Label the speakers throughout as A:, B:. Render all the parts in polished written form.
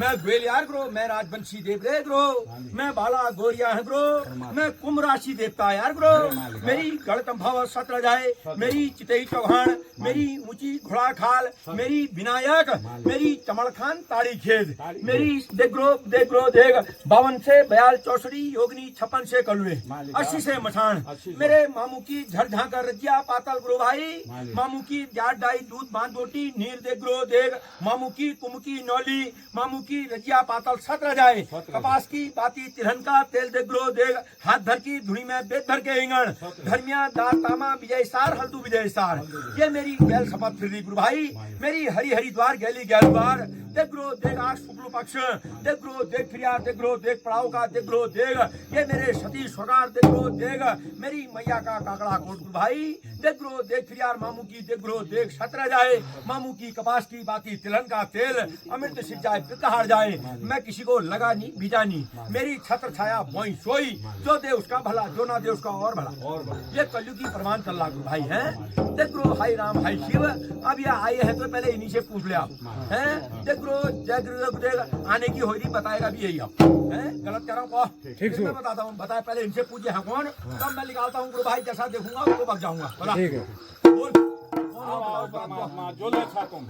A: मैं ग्वेलियार ग्रो, मैं राजवंशी देव रे ग्रो, मैं बाला गोरिया है ग्रो, मैं कुंभ राशि देवता यार ग्रो, मेरी गणतंभव सत्र जाए, मेरी चितई चौहान, मेरी ऊंची घोड़ा खाल, मेरी विनायक, मेरी चमड़ खान ताड़ी खेद, मेरी देग्रो देग 52 से 42 चौसड़ी योगनी 56 से कलुए 80 से मठान, मेरे मामू की झरझाकर रजिया पातल ग्रो भाई, मामू की जाट डाई दूध बांध बोटी नीर देग्रो देग, मामू की कुमकी नौली, मामू की रजिया पातल सत्र जाए, कपास की बाती तिलहन का तेल देग्रो देग, हाथ धर की धुनी में बेद भर के इंगण, धर्मिया दार तामा विजय सार हल्दू विजय सार, ये मेरी गैल शपथ फिर गुरु भाई, मेरी हरी हरी द्वार गैली गैल द्वार, देग्रो देग आठ शुक्ल पक्ष, देग्रो देग फिरिया, देग्रो देग पड़ाव का, देग्रो देग ये मेरे सती स्वकार, देग्रो देग मेरी मैया का काकड़ा कोट भाई, देग्रो देग फिरियार मामू की, देग्रो देग सत्र जाए, मामू की कपास की बाती तिलहन का तेल अमृत सिंच जाए पितहार जाए, मैं किसी को लगा नहीं भिजा नहीं, मेरी छत्र छाया बोई सोई, जो दे उसका भला, जो ना दे उसका और भला, ये कलयुग की प्रमाण चल रहा भाई है। देग्रो हाई राम हाई शिव, अब ये आए हैं तो पहले इन्हीं से पूछ लिया है, आने की होरी बताएगा भी यही आप है, गलत कर रहा हूँ ठीक मैं बताता हूँ, बताए पहले इनसे पूछे हैं कौन, तब मैं निकालता हूँ गुरु भाई, जैसा देखूंगा उसको बच जाऊंगा। ठीक है बोल जो लेखा तुम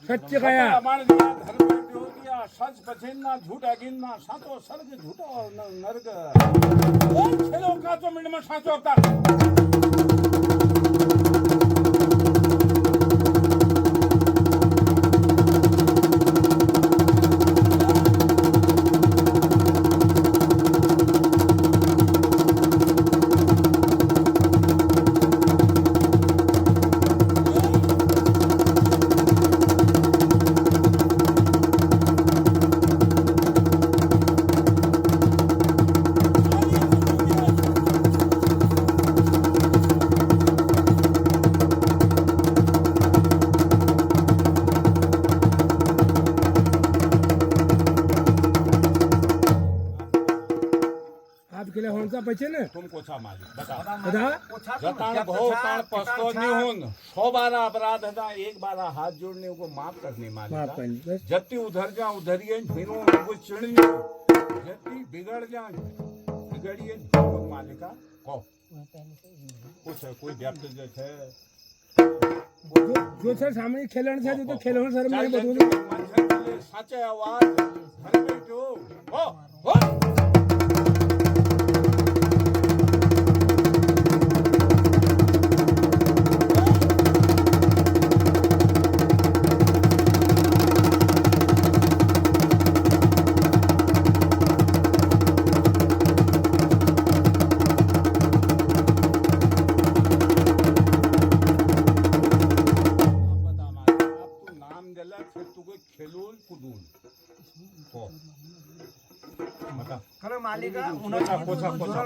B: सच गया
A: हमारे दिया धर्म हो दिया, सच बचेना झूठा गिनना, सातो सर्ग झूठा और नर्ग और खेलों का तो मिनट में साचो होता।
B: बचे ना
A: तुम कोछा मालिक बता
B: बता
A: जतान बहुत तान पस्तो नहीं होन 100 बार अपराध था, एक बार हाथ जोड़ने को माफ करने मालिक, जति उधर जा उधरिए फिरो को चिड़ियो, जति बिगड़ जा बिगड़िए मालिका को कुछ कोई व्यक्ति जो है
B: जो सर सामने खेलन से तो खेलन सर मैं बता
A: सच्चे आवाज घर में जो हो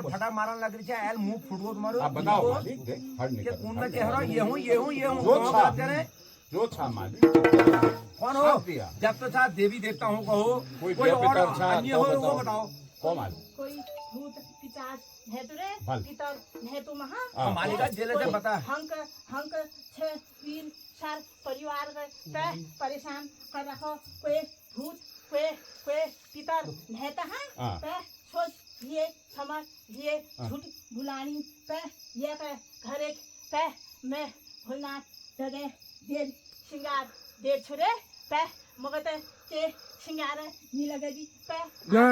A: फटा मारन लग रही है मुंह फुटबो तुम्हारो आप बताओ मालिक के कौन में कह रहा ये हूं जो छा मालिक कौन हो, जब तो साथ देवी देवता हूं कहो, कोई और अन्य हो वो बताओ कौन मालिक,
C: कोई भूत पिशाच है तो रे पितर है तो महा
A: मालिका जेल से बता
C: हंक हंक छे वीर सार परिवार पे परेशान कर रखो, कोई भूत कोई पितर रहता है पे सोच ये समझ ये झूठ बुलानी पे ये पे घर एक पे मैं भोलनाथ जगह देर श्रृंगार देर छोड़े पे मगते के श्रृंगार नी लगेगी पे
B: ना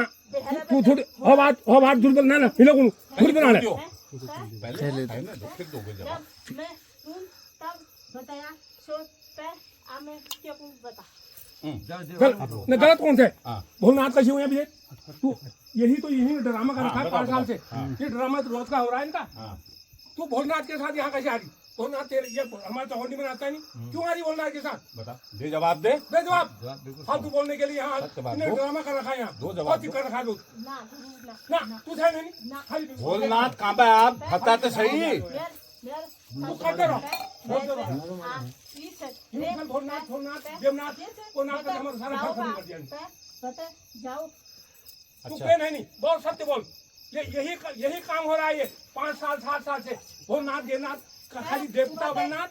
B: तू थोड़ी हो बात दुर्बल ना ना फिलो को खुद बना ले
A: पहले है ना फिर दोगे जब
C: मैं तुम तब बताया सो पे अब मैं क्या को बता
B: न गलत कौन से भोलनाथ कैसे हुए अभी तू यही ड्रामा कर रखा है 5 साल से, ये ड्रामा तो रोज का हो रहा है इनका। तू भोलनाथ के साथ यहाँ कैसे आ रही, भोलनाथ तेरे ये हमारे तो होली में आता है नहीं, क्यों आ रही भोलनाथ के साथ
A: बता, दे जवाब दे
B: जवाब फालतू बोलने के लिए यहाँ ड्रामा कर रखा है, यहाँ
A: दो जवाब
C: ना
B: तू थे नहीं
A: भोलनाथ कहाँ पे आप बता तो सही
B: तू करते रहो भोलनाथ देवनाथ को नाम का हमारा सारा घर खत्म कर दिया
C: बता जाओ
B: तू नहीं बोल सत्य बोल, यही काम हो रहा है ये 5 साल 7 साल से, भोलनाथ देवनाथ खाली देवता बनना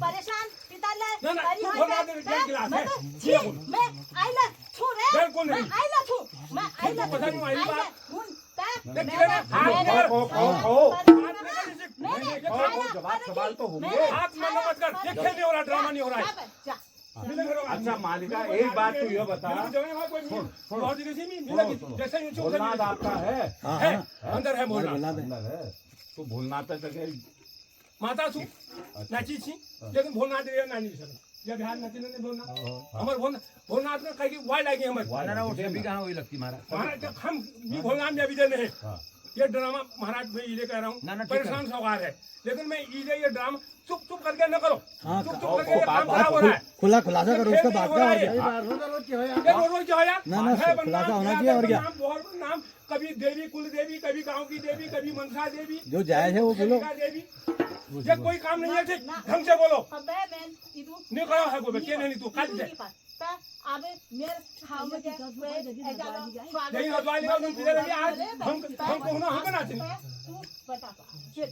C: परेशान
B: ना, ना, तू
C: परिवार
B: भोलनाथ
C: का-
B: ने एक गिलास है।
C: छी,
B: ये बोल।
C: मैं आइला छु रे
B: बिल्कुल नहीं।
C: मैं आइला छु मैं आइला
B: पता नहीं आइला बात।
C: हुन ता
B: देख किले ने हाथ में
D: सवाल तो होंगे।
B: हाथ में मत कर, ये खेलने वाला ड्रामा नहीं हो रहा है।
C: जा
B: मिलेंगे लोग।
D: अच्छा मालिका, एक बात तो ये बता,
B: मेरी जगह में कोई नहीं है। और जगह से भी मिलेगी। जैसे यूं चुप
D: भोलनाथ आपका है?
B: है, अंदर है भोलनाथ।
D: अंदर है तो भोलनाथ पे तो
B: माता छू नाची छी, लेकिन भोलनाथ रे नानी सके ये बिहार नाची ने भोलनाथ हमर भोलनाथ ने कही वाई लागी हमर
A: ना वो भी कहाँ वही लगती महाराज।
B: महाराज जब हम भी भोलनाथ में अभी देने हैं ये ड्रामा महाराज मैं ये कह रहा
A: ना, ना,
B: हूँ
A: ठीक है।
B: परेशान सवार है, लेकिन मैं ये ड्रामा चुप चुप करके न करो।
E: हाँ,
B: चुप चुप करके ये काम खराब हो रहा है।
E: खुला खुलासा करो उसका बात का।
B: ये रोज क्या है
E: ना, ना,
B: है
E: खुलासा होना
B: बदनाम,
E: चाहिए और क्या।
B: नाम बहुत नाम, कभी देवी कुल देवी, कभी गांव की देवी, कभी मनसा देवी,
E: जो जायज है वो बोलो।
B: कभी देवी। ये कोई काम नहीं है, ठीक ढंग से बोलो।
C: अबे बेन इदु
B: नहीं करो है कोई के नहीं तू काट दे
C: ता आबे मेर खाओ में वे एजालो स्वागत
B: यही हजवा लेगा तुम किधर रही आज हम को ना हम नाचने
C: तू बता ये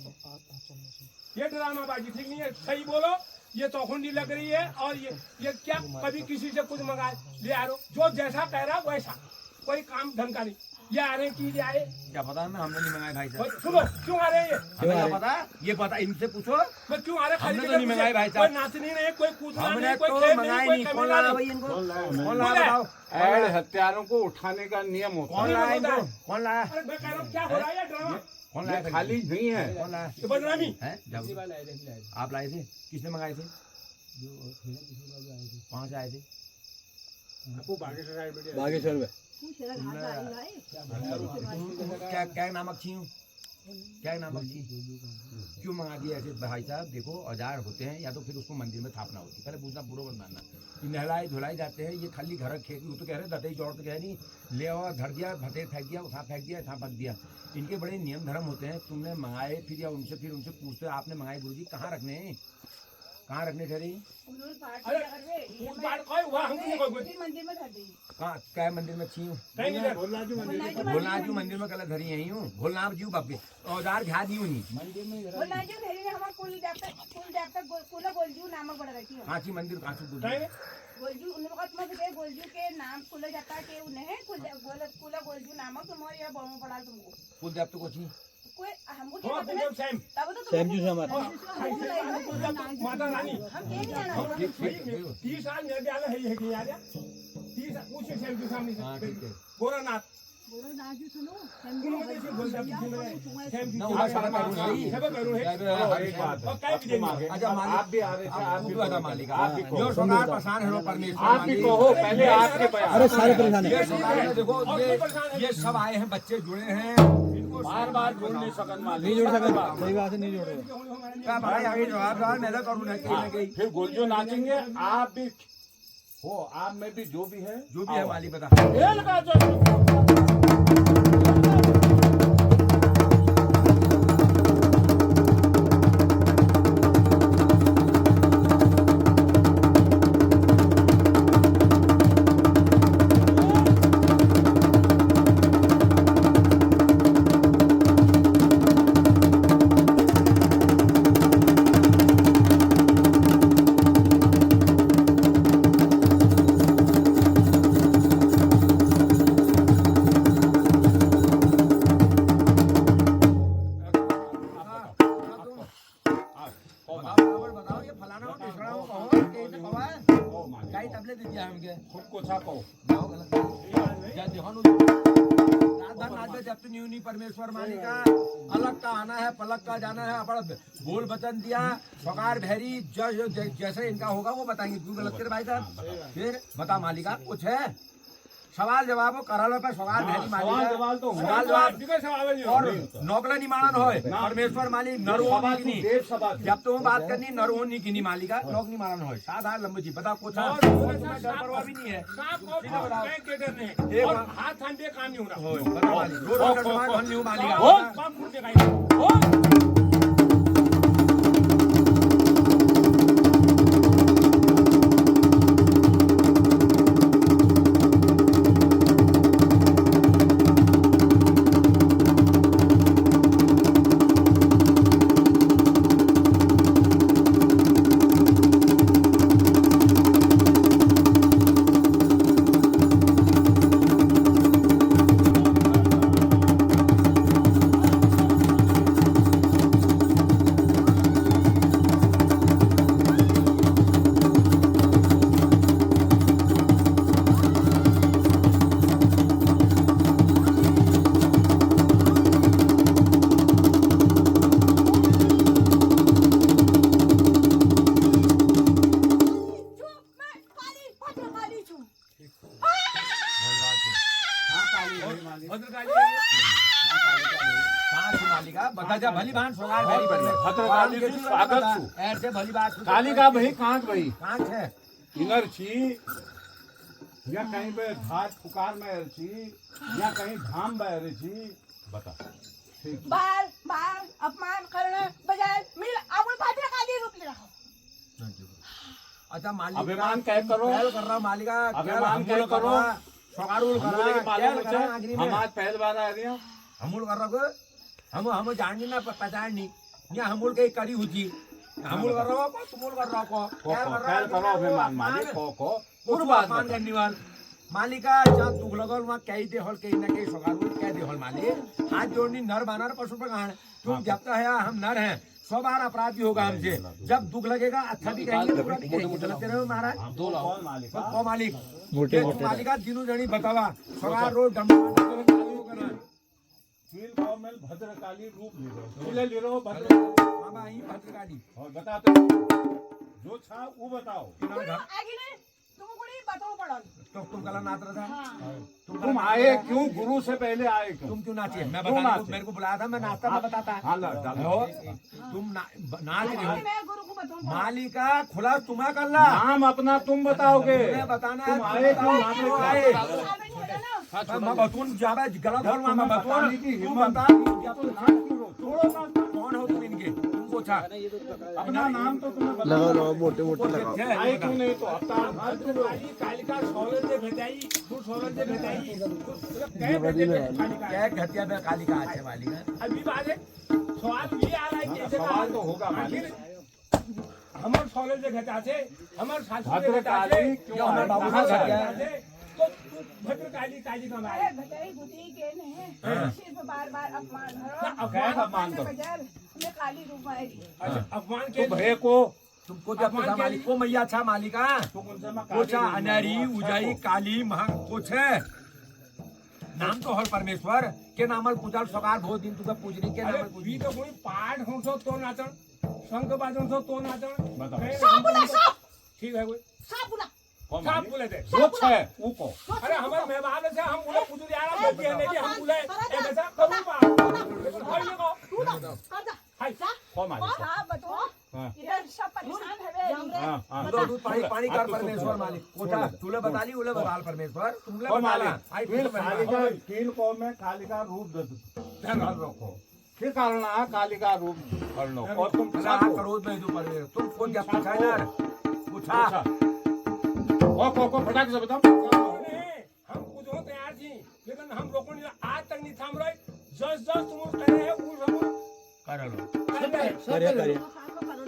B: ये ड्रामाबाजी ठीक नहीं है, सही बोलो। ये तोखुंडी लग रही है और ये क्या कभी किसी से कुछ मंगा ले आ रहे हो, जो जैसा कह रहा वैसा, कोई काम ढंग का नहीं। ये आ रहे की ले आए
A: क्या पता है, हमने नहीं मंगाए भाई साहब।
B: सुनो क्यों आ रहे हैं
A: हमें क्या पता, ये पता इनसे पूछो।
B: मैं क्यों आ रहे खाली
A: हमने तो नहीं मंगाए भाई साहब।
B: कोई नाचनी नहीं, कोई कूदना
A: हमने
B: नहीं, कोई
A: तो
B: खेल
A: मंगाए
B: नहीं,
A: नहीं।
B: कोई
A: कौन
B: कमेला
A: लाया
B: नहीं।
A: भाई इनको?
D: कौन लाया?
A: कौन लाया बताओ?
D: ऐड हत्यारों को उठाने का नियम होता
A: कौन
D: है।
A: लाया इनको? कौन लाया?
B: अरे मैं कह रहा हूँ क्या हो रहा है ये ड्रामा,
A: कौन
D: ये
A: लाया?
D: खाली नहीं है।
A: कौन लाया?
B: ये बदनामी।
A: हैं? आप लाए थे? किसने मंगाए थे? 5 आए थे।
E: बागेश्वर में
A: क्या क्या नामक छी हूँ? क्या नामक छी? क्यों मंगा दिया ऐसे भाई साहब? देखो औजार होते हैं, या तो फिर उसको मंदिर में थापना होती है। पहले पूछना पूरा बनाना। ये नहलाए धुलाई जाते हैं, ये खाली घर खेत वो तो कह रहे दतई चौड़ तो कह नहीं ले और धर दिया, भतेर फेंक दिया, उठा फेंक दिया, था फेंक दिया। इनके बड़े नियम धर्म होते हैं। तुमने मंगाए फिर या फिर उनसे पूछते आपने मंगाए गुरुजी कहाँ रखने हैं, कहाँ रखने ठहरे?
B: अरे फूट पाट कोई हुआ हमको नहीं कोई
C: मंदिर में धर दी
A: कहाँ क्या मंदिर में छी हूँ?
B: कहीं नहीं है।
A: भोलनाथ जी मंदिर में कल धरी यही हूँ। भोलनाथ जी बापे औजार घा दी नहीं।
C: बोला जो भेरी हमार कुल देवता कुल गोलजू नामक बड़ा रखी है
A: कांची मंदिर कांची दूध
B: कहीं नहीं।
C: गोलजू उन वक्त में के गोलजू के नाम कुल जाता के उन्हें कुल गोलजू नामक तुम्हारे यहाँ बहु पड़ा तुमको
A: कुल देव तो कुछ ही
C: कोई हमको
B: हाँ,
C: क्या पता
B: कुलदेव सैम।
C: तब तो
E: सैम जी से हमारे
B: माता रानी
C: हम ये नहीं जाना
B: 30 साल मेरे ब्याह है कि यार 30 पूछ सैम जी सामने
A: हाँ
B: से
A: ठीक है।
B: गोरखनाथ
A: ना उड़ा सारा करूँ नहीं।
D: एक बात
B: और कहीं भी देंगे।
D: है।
A: अच्छा मालिक
D: आप भी आ रहे थे, आप भी
A: बता मालिक
D: आप भी
A: जो
D: कहो।
A: सरकार परेशान है लो परमेश्वर
D: आप भी कहो, पहले आपके बयान।
E: अरे सारे परेशान
A: ये
E: है।
A: सरकार में देखो ये सब आए हैं, बच्चे जुड़े हैं, इनको
D: बार बार जोड़ नहीं सकन
E: नहीं
D: मालिक।
E: जोड़ सकते, सही बात है, नहीं जोड़ेगा।
A: क्या भाई आगे जवाबदार मैं करूँ ना कहीं ना कहीं
D: फिर गोलजो नाचेंगे, आप भी हो, आप में भी जो भी है
A: जो भी है मालिक बता।
D: खेल का जो
A: बताओ ये फलाना हो ढिसड़ा हो कहो कहीं से कहो है
D: ओ मालिक,
A: कई तबले दे दिया हमके
D: खुद को छापो।
A: जाओ गलत जा देखो रात भर नाच जब तो न्यूनी परमेश्वर मालिका अलग का आना है पलक का जाना है अपना बोल वचन दिया सकार भैरी जैसे इनका होगा वो बताएंगे क्यों गलत करे भाई साहब फिर बता मालिका कुछ है सवाल जवाब करालो पे सवाल भैरी
D: सवाल
A: मालिका
D: जवाब तो
A: सवाल जवाब
B: बिगर सवाल नहीं
A: और
B: होगा।
A: नौकला नहीं मानन होए परमेश्वर मालिक नरो
D: सभा
A: नहीं
D: देव सभा की।
A: जब तो बात करनी नरो नहीं किनी मालिका नौक नहीं मानन होए साधा लंबी जी बता कुछ
B: और
A: तुम्हें डर परवाह भी नहीं है
B: सांप और बैंक के डरने
A: एक
B: और
A: बात-
B: हाथ थाम पे काम नहीं हो रहा
A: होए बता मालिक रोड रोड का धन नहीं मालिका
B: और बाप फूट देगा
A: बता जा भली बात सोगार भेरी पर
D: भद्रकाली जी स्वागत छु
A: ऐसे भली बात
D: कालिका भाई कहाँ भाई
A: कहां है
D: इनर छी या कहीं पे घाट पुकार में रहल छी या कहीं धाम में रहल छी बता ठीक
C: बार बार अपमान करने बजाय मिल अपन भद्रकाली रूप ले रखो
A: अच्छा मालिक
D: अभिमान क्या करो
A: पहल कर रहा मालिका
D: अभिमान क्या करो
A: सोगारूल कर
D: हमरे के मालूम
A: रहा
D: है हम आज पहल बार आ रहे हैं
A: हमूल कर रहा हम जाननी ना पहचाननी या हमूल के कड़ी हुई हमूल कर रहा को तुमूल कर रहा को
D: पहल करो अभिमान मालिक को
A: पूर्व अपमान करने वाल मालिका जहाँ दुख लगल वहाँ कई दे हल कहीं ना कहीं सोगारूल कह दे हल मालिक हाथ जोड़नी नर बानर पशु प्रकार तुम जब तक है हम नर हैं 100 बार अपराधी होगा हमसे जब दुख लगेगा अच्छा भी कहेंगे बुरा भी कहेंगे चलते रहो महाराज को मालिक मालिका तीनों जनी बतावा सोगार रोड
D: फील को में भद्रकाली रूप ले लो
A: भद्रकाली
D: और बताते जो छा वो बताओ
C: आगे ने तुम कोनी बताओ पड़ल
A: तो तुम कल नाच रहा था
D: तुम आए क्यों गुरु से पहले आए क्यों
A: तुम क्यों नाचे मैं
D: क्यों
A: बता
D: नाचे?
A: मेरे को बुलाया था मैं नाचता मैं बताता
D: हाँ ला
A: हो तुम नाच रहे हो
C: मैं गुरु को बताऊं
A: मालिका खुला तुम्हें करना
D: नाम अपना तुम बताओगे
A: तुम्हें बताना है
D: तुम आए क्यों नाचे
A: क्यों
D: क्यों
A: आए
C: आवे नहीं होता ना
A: मैं बतून जावे गलत बोल मैं बतून
D: की
A: तू
D: हिम्मत
A: बता
D: या तो नाच क्यों छोड़ो नाच
A: कौन हो तुम इनके तुमको छा
D: अपना नाम तो तुम्हें बता
E: लगाओ मोटे मोटे लगाओ
D: आए क्यों नहीं तो हफ्ता
B: कालिका सोलर से भेजाई तू सोलर से भेजाई
A: क्या घटिया में काली का अच्छे वाली का
B: अभी बात है सवाल ये आ रहा है कैसे
D: सवाल तो होगा मालिक
B: हमारे सोलर से घटा से हमारे सासू से घटा
D: भद्रकाली
B: से
D: क्यों
A: हमारे बाबू
B: कहाँ
A: से
B: से
A: घटा
B: घटा से? तो तू भद्रकाली काली का
C: अरे भटाई बुद्धि के नहीं सिर्फ बार बार अपमान करो
D: कैसे अपमान करो?
C: बजाय हमें काली रूप में आई
B: अपमान के
D: तो भय को
A: तुमको जब पता मालिक को मैया छा मालिका
D: तुम उनसे मैं
A: कोचा अनारी उजाई काली महा कुछ है नाम तो हर परमेश्वर के नामल पूजल सकार बहुत दिन तुझे पूजनी के
B: अरे
A: नामल
B: वी
A: पूजनी
B: तो कोई पाठ हो तो नाचन शंख बाजन तो नाचन
D: बताओ।
B: कहीं
C: सब बोला सब
B: ठीक है कोई
C: सब बोला
D: कौन
B: सब
D: मालिक?
B: बोले थे
D: जो है वो को
B: अरे हमारे मेहमान से हम बोले पुजू जा रहा है नहीं कि हम बोले एक ऐसा करूँ पा
C: तू ना कर जा
B: हाय
C: जा
D: कौन मालिक?
C: हां बताओ
D: हाँ।
C: इधर सब परेशान है
D: हाँ, हाँ।
A: दूध पानी पानी कर परमेश्वर मालिक कोचा तूले बता ली उले बता परमेश्वर तुमले
D: कौन
A: बता ला
D: मालिक?
A: आई
D: फिर
A: फिर
D: कालिका कील को में कालिका रूप दे ध्यान रखो फिर कारण आ कालिका रूप करनो और तुम
A: करोड़ में दो परमेश्वर तुम कौन जब पूछा यार पूछा
D: को फटाक से बताओ
B: हम कुछ हो तैयार थी लेकिन हम लोगों ने आज तक नहीं थाम रहे जस जस तुम कह रहे हो वो
A: कर लो
E: करे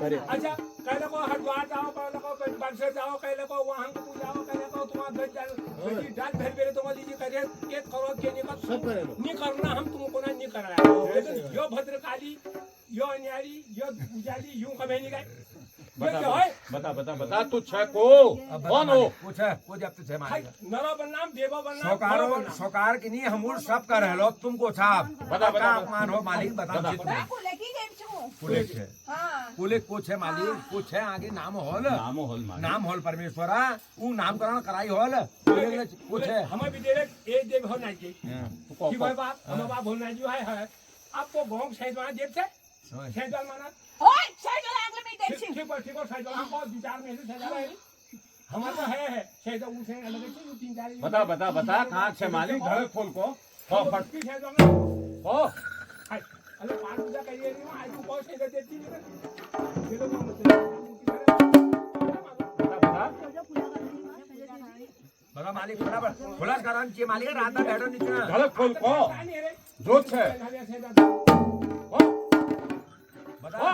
E: करे
B: अच्छा कहले को हरिद्वार जाओ कहले को बक्सर जाओ कहले को वहां को जाओ कहले को तुम घर जाओ बेटी डाल भेल बेरे तुम लीजिए करे के करो के नहीं करना हम तुमको ना नहीं कर रहा है लेकिन यो भद्रकाली यो अन्यारी यो उजाली यूं कभी नहीं गए
D: बता तू छह को कौन हो
A: पूछा को जब तुझे मारेगा
B: नरो बनाम देवो बनाम
A: सोकारो सोकार की नहीं हमूर सब कर रहे लोग तुमको छाप
D: बता
A: अपमान हो मालिक बता
C: मैं को लेके गई छू
A: पुलिस है
C: हां
A: पुलिस कुछ है मालिक कुछ है आगे नाम होल
D: नाम होल मालिक
A: नाम होल परमेश्वरा ऊ नामकरण कराई होल कुछ है
B: हमें भी दे एक देव हो नहीं की भाई बाप हमें बाप बोलना जो है आपको गांव शहर देव से शहर माना
C: ओए साइड आगे में देख छी
B: ठीक है साइड हम बहुत विचार में से चला है हमारा है शायद उसे अलग है तीन चार
D: बता कहाँ से मालिक घर फूल को हो फट
B: की शायद हम
D: हो
B: हाय अरे पांच पूजा करिए नहीं आज को बहुत से देती है ये लोग
A: बड़ा मालिक खुला कारण चाहिए मालिक रात में बैठो नीचे
D: घर फूल को जोत है हो
A: बता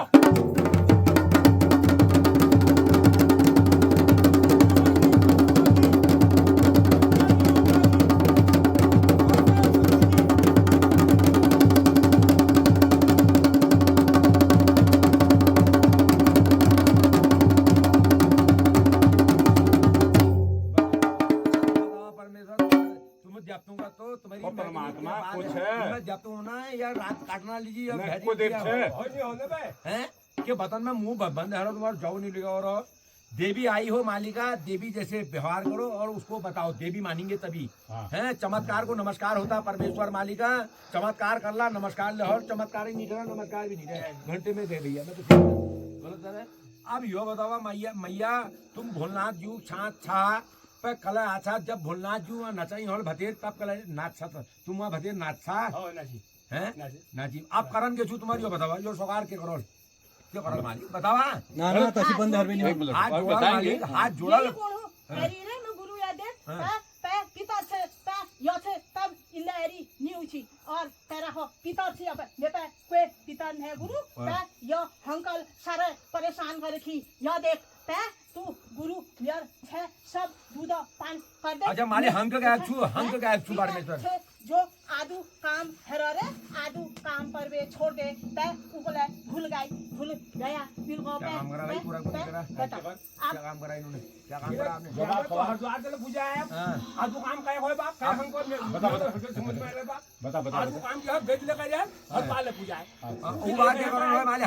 D: परमात्मा कुछ है
A: जब तुम ना यार रात काटना लीजिए
D: को देख छे
B: होने होने पे
A: हैं के बतन में मुंह बंद है तुम्हारा जाओ नहीं लगा और देवी आई हो मालिका, देवी जैसे व्यवहार करो और उसको बताओ, देवी मानेंगे तभी।
D: हाँ।
A: हैं चमत्कार को नमस्कार होता परमेश्वर मालिका, चमत्कार कर ला, नमस्कार ले, और चमत्कार ही नहीं करा, नमस्कार भी नहीं करा, घंटे में दे भैया मैं तो गलत है। अब यो बतावा मैया, मैया तुम भोलनाथ जू छाछ छा पे कल अच्छा, जब भोलनाथ जू नचाई होल भतेर तब कल नाच छा, तुम वहाँ भतेर नाच छा हैं नाची। आप करन के छू तुम्हारी यो बतावा, यो सोगार के करो क्यों करो मालिक बतावा।
E: ना ना तशी पण धर्मी नाही
A: हाथ जोड़ा मालिक, हाथ जोड़ा।
C: ये कोण हो? एरी रे न गुरु या दे पे पिता छे पे यो छे तब इल्ला एरी न्यू छी और तेरा हो पिता छी अब ले पे कोई पिता है गुरु पे यो अंकल सारे परेशान कर रखी यो देख पे तू गुरु यार छे सब दूध पान कर दे।
A: अच्छा मालिक हंक का छू परमेश्वर
C: जो आदू काम हेरो रे आदू काम पर वे छोड़ दे पे उगले भूल गया बिल गो पे
A: काम करा भाई पूरा कुछ करा,
C: बता
A: क्या काम करा इन्होंने, क्या काम करा आपने?
B: हरिद्वार चले पूजा है आदू काम काय होय बाप काय हमको समझ में आले बाप
D: बता
B: आदू काम क्या भेज ले कर यार हर पाले पूजा है।
A: वो बात क्या करो है मालिक,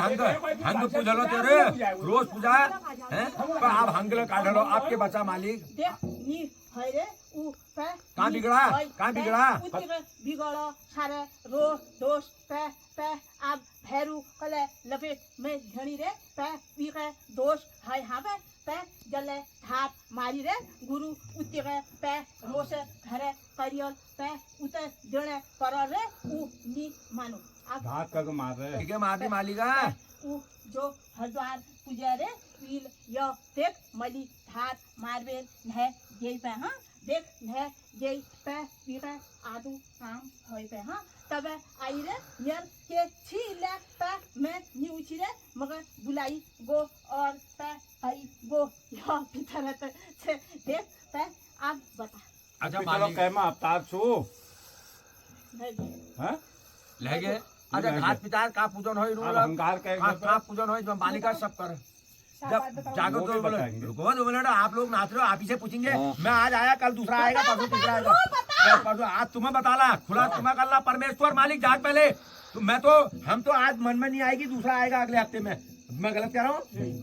A: हंग पूजा लो तेरे रोज पूजा हैं, पर आप हंग ले काट लो आपके बच्चा मालिक।
C: देख नी है रे उ पे
A: कहाँ बिगड़ा
C: उतरे बिगड़ो सारे रो दोष पे पे आप भैरू कले लपेट में घणी रे पे वी के दोष है हावे पे जले हाथ मारी रे गुरु उतरे पे रोस घरे करियल पे उते जणे पर रे उ नी मानो आप
D: धात का मार रहे
A: ठीक है मारती मालिका।
C: उ जो हरिद्वार पूजा रे वील यो देख मली हाथ मारबे है यही पे हाँ देख है यही पे वीके आदू काम होई पे हाँ तबे आई रे यार के छी ले पे मैं न्यू छी रे मगर बुलाई गो और पे आई गो यो भीतर छे देख पे आप बता।
A: अच्छा
D: चलो
A: मालिक
D: कहमा अवतार छू
C: नहीं
D: हैं
A: ले गए। अच्छा घाट पितार का पूजन होई
D: अब
A: रोज
D: अहंकार
A: का पूजन होई मालिका सब कर जब जागो तो बोलो रुको 2 मिनट, आप लोग नाच रहे हो, आप ही से पूछेंगे। मैं आज आया कल दूसरा आएगा परसों तीसरा आएगा, परसों आज तुम्हें बताला खुला तुम्हें करला परमेश्वर मालिक जाग पहले तो मैं तो हम तो आज मन में नहीं आएगी, दूसरा आएगा अगले हफ्ते में। मैं गलत कह रहा हूँ?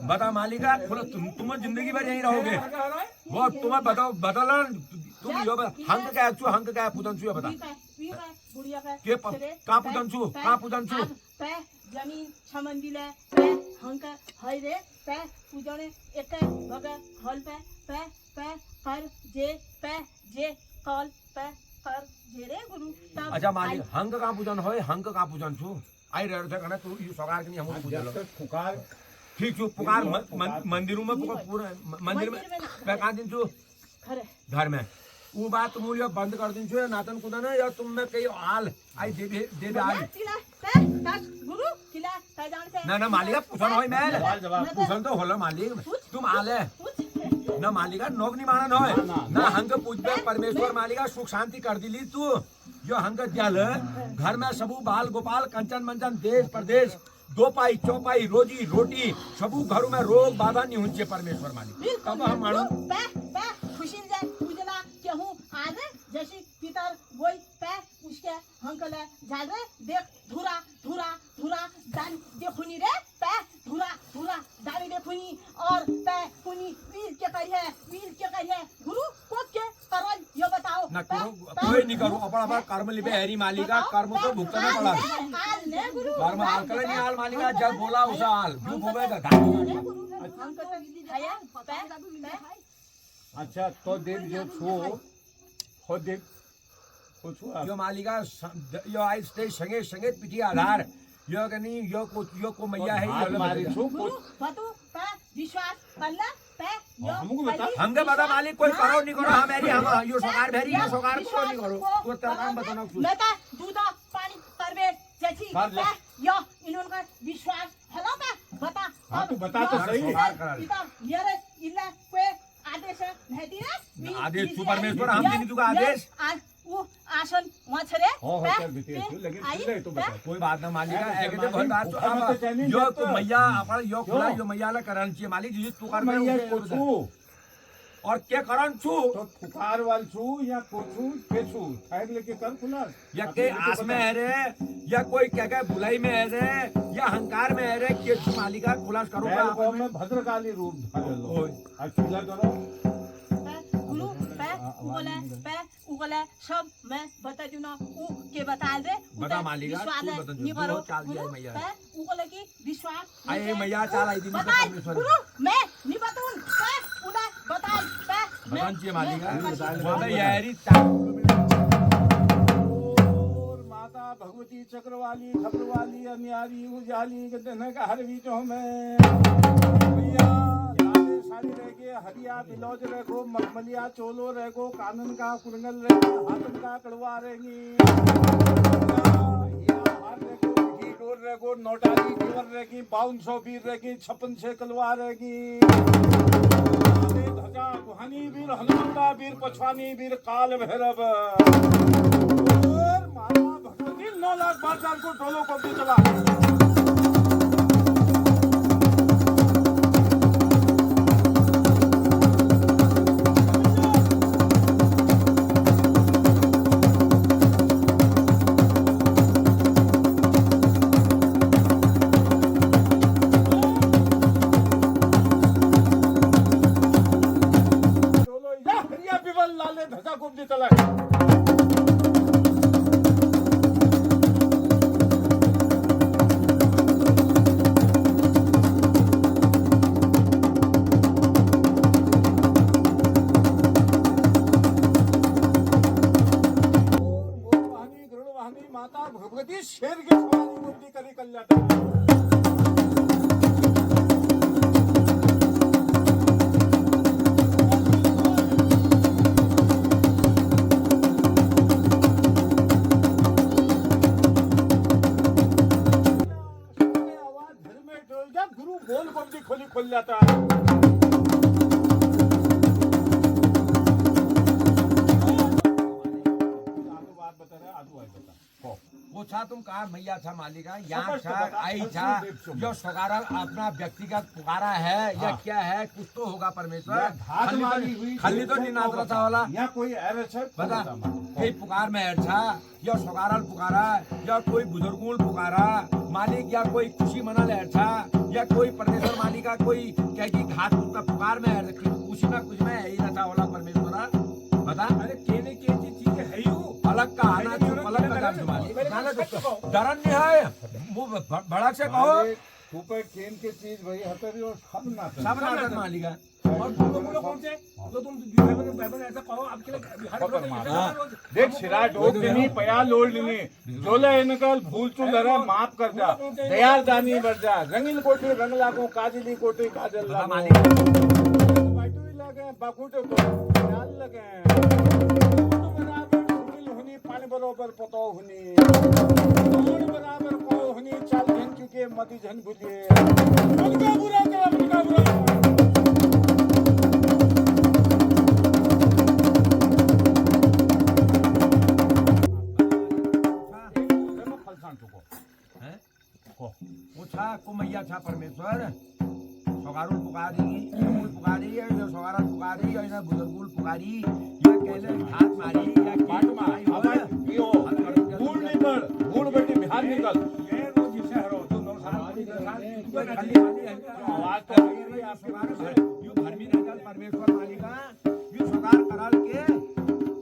A: बता मालिका खुला तुम जिंदगी भर यहीं रहोगे वो तुम्हें बताओ बदला तुम यो हंक क्या पूजन छू बता
C: बुढ़िया
A: के का पूजन छू का पूजन छू
C: पे जमीन छमन दिले पे हंक है रे पे पूजने एक भगे हल पे पे पे कर जे कल पे कर जे रे गुरु तब।
A: अच्छा मालिक हंक का पूजन होय, हंक का पूजन छू आई रह थे कने तू यू सगार के नहीं हम पूजन लो
D: पुकार
A: ठीक छू पुकार मंदिरों में पूरा मंदिर में मैं कहां दिन छू
C: खरे
A: घर में वो बात तुम यो बंद कर दिन छू नातन कुदन या तुम में कई आल आई देवी आई
C: किला पे तक गुरु किला पे जान से
A: ना मालिका पूछन होय मैं पूछन तो होला मालिक तुम आले ना मालिका नोक नहीं मानन होय ना हंक पूजबे परमेश्वर मालिका सुख शांति कर दिली तू जो हंक जल घर में सबू बाल गोपाल कंचन मंचन देश प्रदेश 2 पाई चौपाई रोजी रोटी सबू घरों में रोग बाधा नहीं हुंचे परमेश्वर मालिक तब हम मानो
C: पे पे खुशी जाए पूजना केहू आज जैसे पितर वही पे उसके हंकले जागे देख धुरा धुरा धुरा दान देखुनी रे पे धुरा धुरा दानी देखुनी और पे कुनी वीर के कहिए गुरु को के करल यो बताओ
A: ना करो कोई नहीं करो अपना कर्म लिबे हरी मालिका कर्म को भुगतना पड़ा
C: आल ने गुरु
A: कर्म हाल करे नहीं हाल मालिका जब बोला उस हाल जो होवेगा
D: अच्छा तो देव जो छू हो देव
A: यो मालिका यो आई स्टे संगे संगे पिटी आधार यो कनी यो को मैया है
D: हाथ मारी छू
C: बतू पे विश्वास करला पे यो
D: हमको बता
A: हमके बता मालिक कोई करो नहीं करो हम एरी हम यो सरकार भेरी यो सरकार को नहीं करो तो तेरा काम बताना कुछ
C: मैं का दूध पानी करबे जैसी पे यो इनका विश्वास हेलो पे बता
D: हाँ तू बता तो सही
C: पिता मेरे इल्ला कोई आदेश नहीं दिया
A: आदेश तू परमेश्वर हम देनी तू का आदेश
C: वो आसन वहाँ छरे
D: हो चल बीते लेकिन तो बता
A: कोई बात ना मालिका ऐके तो बहुत बात तो यो तो मैया अपन यो खुला यो मैया ला करन चाहिए मालिक जी तू कर
D: मैया को छू
A: और क्या करन छू
D: तो फुकार वाल छू या कोछू पेछू ठहर लेके कर खुला
A: या के आस में है रे या कोई क्या क्या बुलाई में है रे या अहंकार में है रे के छू मालिका खुलास करो
D: बैल को में भद्रकाली रूप धारे लो अकेला करो
C: गुरु पे उगला सब मैं बता दूं ना उ के बता दे
A: बता मालिका तू बता
C: नहीं
A: दो
C: करो
A: चाल दिया मैया
C: उगला की विश्वास
A: आए मैया चाल आई दिन
C: बता
A: परमेश्वर
C: गुरु मैं नहीं बताऊं पे उदा बता पे
A: भगवान जी मालिका
C: मैं
A: मैं यारी
D: और माता भगवती चक्रवाली खबरवाली अन्यारी उजाली गदन का हर बीचों में भैया लाले साड़ी रहेगे हरिया बिलौज रहेगो मखमलिया चोलो रहेगो कानन का कुरंगल रहेगो हाथन का कड़वा रहेगी डोर रहेगो नोटाली जीवर रहेगी 5200 वीर रहेगी 56 कलवा रहेगी ध्वजा गुहानी वीर हनुमंता वीर पछवानी वीर काल भैरव और माता भगवती 9 लाख बादशाह को टोलों को भी चला टोलो या हरिया बिवल लाले ध्वजा को भी चला माता भगवती शेर के सवारी मुक्ति करी कल्याण आवाज घर में डोल जा गुरु बोल को भी खोली खोल जाता बात बता रहे आदू आई बता
A: वो था तुम कहा मैया था मालिका यहाँ
D: स्पष्ट
A: था
D: बता,
A: आई
D: स्पष्ट
A: था
D: देव शुभ।
A: जो सगारा अपना व्यक्तिगत पुकारा है या
D: हाँ।
A: क्या है कुछ तो होगा परमेश्वर
D: हाथ मारी हुई
A: खाली तो नहीं नाच था वाला
D: या कोई एरच है
A: बता कोई पुकार में अच्छा या सगारल पुकारा या कोई बुजुर्गुल पुकारा मालिक या कोई खुशी मनल अच्छा या कोई परमेश्वर मालिका कोई क्या की घाट का पुकार में कुछ ना कुछ में ही रहता वाला परमेश्वरा बता
B: अरे केने के चीजें है ही हूँ
A: अलग का आना चुप अलग का काम मालिक डरन नहीं है मुंह भड़क से कहो
D: ऊपर केन के चीज भाई हतरी और सब ना
A: सब नाटक मालिका
B: और बोलो कौन से तो तुम बाइबल ऐसा कहो आपके लिए हर
D: देख शिरा डोक देनी पया लोड लेनी जोले इनकल भूल चूल रहा माफ कर जा दयाल दानी बढ़ जा रंगीन कोठी रंग लागो काजली कोठी काजल
A: बता
D: लागो
A: मालिक
D: बाटुई लगे बाकुटे को ख्याल लगे बराबर सुनील हुनी पानी बरोबर पतो हुनी कौन बराबर को हुनी चाल जन चुके मति जन भूलिए उनका बुरा करा उनका बुरा
A: हैं? वो था को मैया था परमेश्वर सगारुल पुकारी समुल पुकारी या सगारुल पुकारी या बुजुर्गुल पुकारी या कहले हाथ मारी या
D: बाट मार आवाज पियो बूढ़ निकल बूढ़ बेटी बिहार निकल
B: ये रोज जिसे हरो तो 9 साल
D: आवाज तो
A: या सगार यू धर्मी राजा परमेश्वर मालिका यू सगार कराल के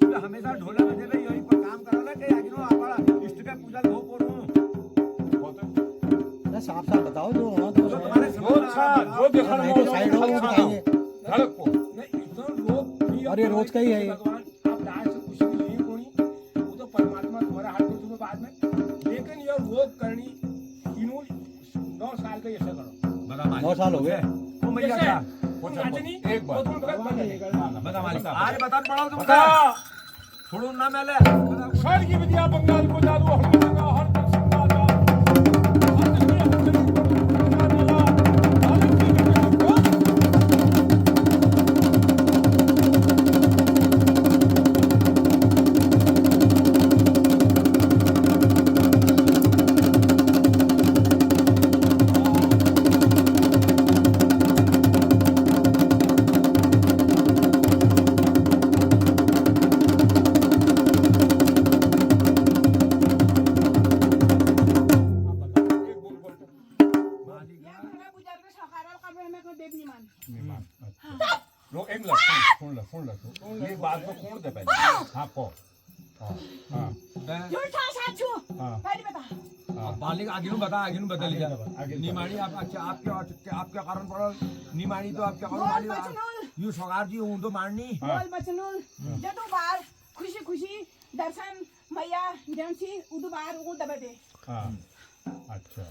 A: तू हमेशा ढोला बजे में यही पर काम कराला के आजनो आपड़ा इष्ट के पूजा हो पोरू
E: साफ साफ बताओ जो होना तो
A: तुम्हारे
D: जो देखा
E: नहीं तो साइड हो बताइए
D: धड़क को
B: नहीं इधर लोग भी
E: और ये रोज का ही है ये।
B: भगवान आप दास से खुशी भी नहीं कोई वो तो परमात्मा तुम्हारा हाथ में तुम्हें बाद में लेकिन ये रोग करनी तीनों 9 साल का ऐसा करो
A: बता मालिक
E: 9 साल हो गए
A: वो मैया था
B: तुम नाचनी
D: एक बार।
B: वो तुम गलत बन गए
A: बता मालिक आज बता पड़ा तुम
D: बता
A: छोड़ो ना मैंने बता
D: स्वर्ग की विद्या बंगाल को जादू हम हर तक लो एक मिनट सुन ले ये बात तो खोल दे पहले हाँ को हाँ
C: झूठा साचू
D: हाँ।
C: पहले बता
A: मालिक आगे बता लीजिए निमाणी आपके कारण पड़ो निमाणी तो आपके
C: बोल
A: कारण
C: बचनूल
A: यू सगार जी ऊँटो मारनी
C: बोल बचनूल जदू बार खुशी खुशी दर्शन मैया जंसी उदू बार वो दबे दे
D: हाँ अच्छा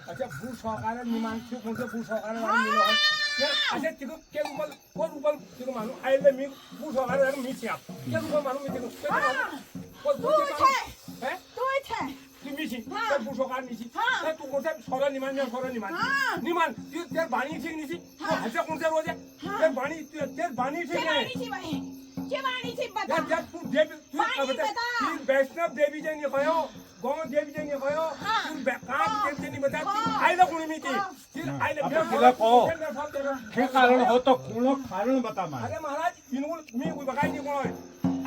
B: अच्छा भू सहकार निमान से कौन से भू सहकार वाला मिलो है यार अच्छा तिको के ऊपर कोण ऊपर तिको मालूम आइले मी भू सहकार वाला मी छ्या के ऊपर मालूम मी तिको कोण
C: तू छे
B: है
C: तू छे
B: तू मी छी
C: हाँ।
B: ते भू सहकार मी छी
C: हाँ।
B: ते तू कोण से सोरा निमान में सोरा निमान
C: हाँ।
B: निमान तू तेर बाणी छी नी छी तू हसे कौन से रोज है
C: हाँ।
B: तेर बाणी छी
C: के
B: ने
C: बाणी छी भाई के बाणी छी बता
B: यार जब तू देवी तू
C: बाणी
B: बता
C: बता।
B: तू वैष्णव देवी जंगे कयो गांव देवी जंगे कयो
C: हाँ।
B: तू बेकार देवी जंगे बता
C: हाँ।
B: आइले कोणी मी ती
C: हाँ।
B: आइले
D: अब तिला को हे कारण हो तो कौन कारण बता मान
B: अरे महाराज इनूल मी कोई बकाई नहीं कोण है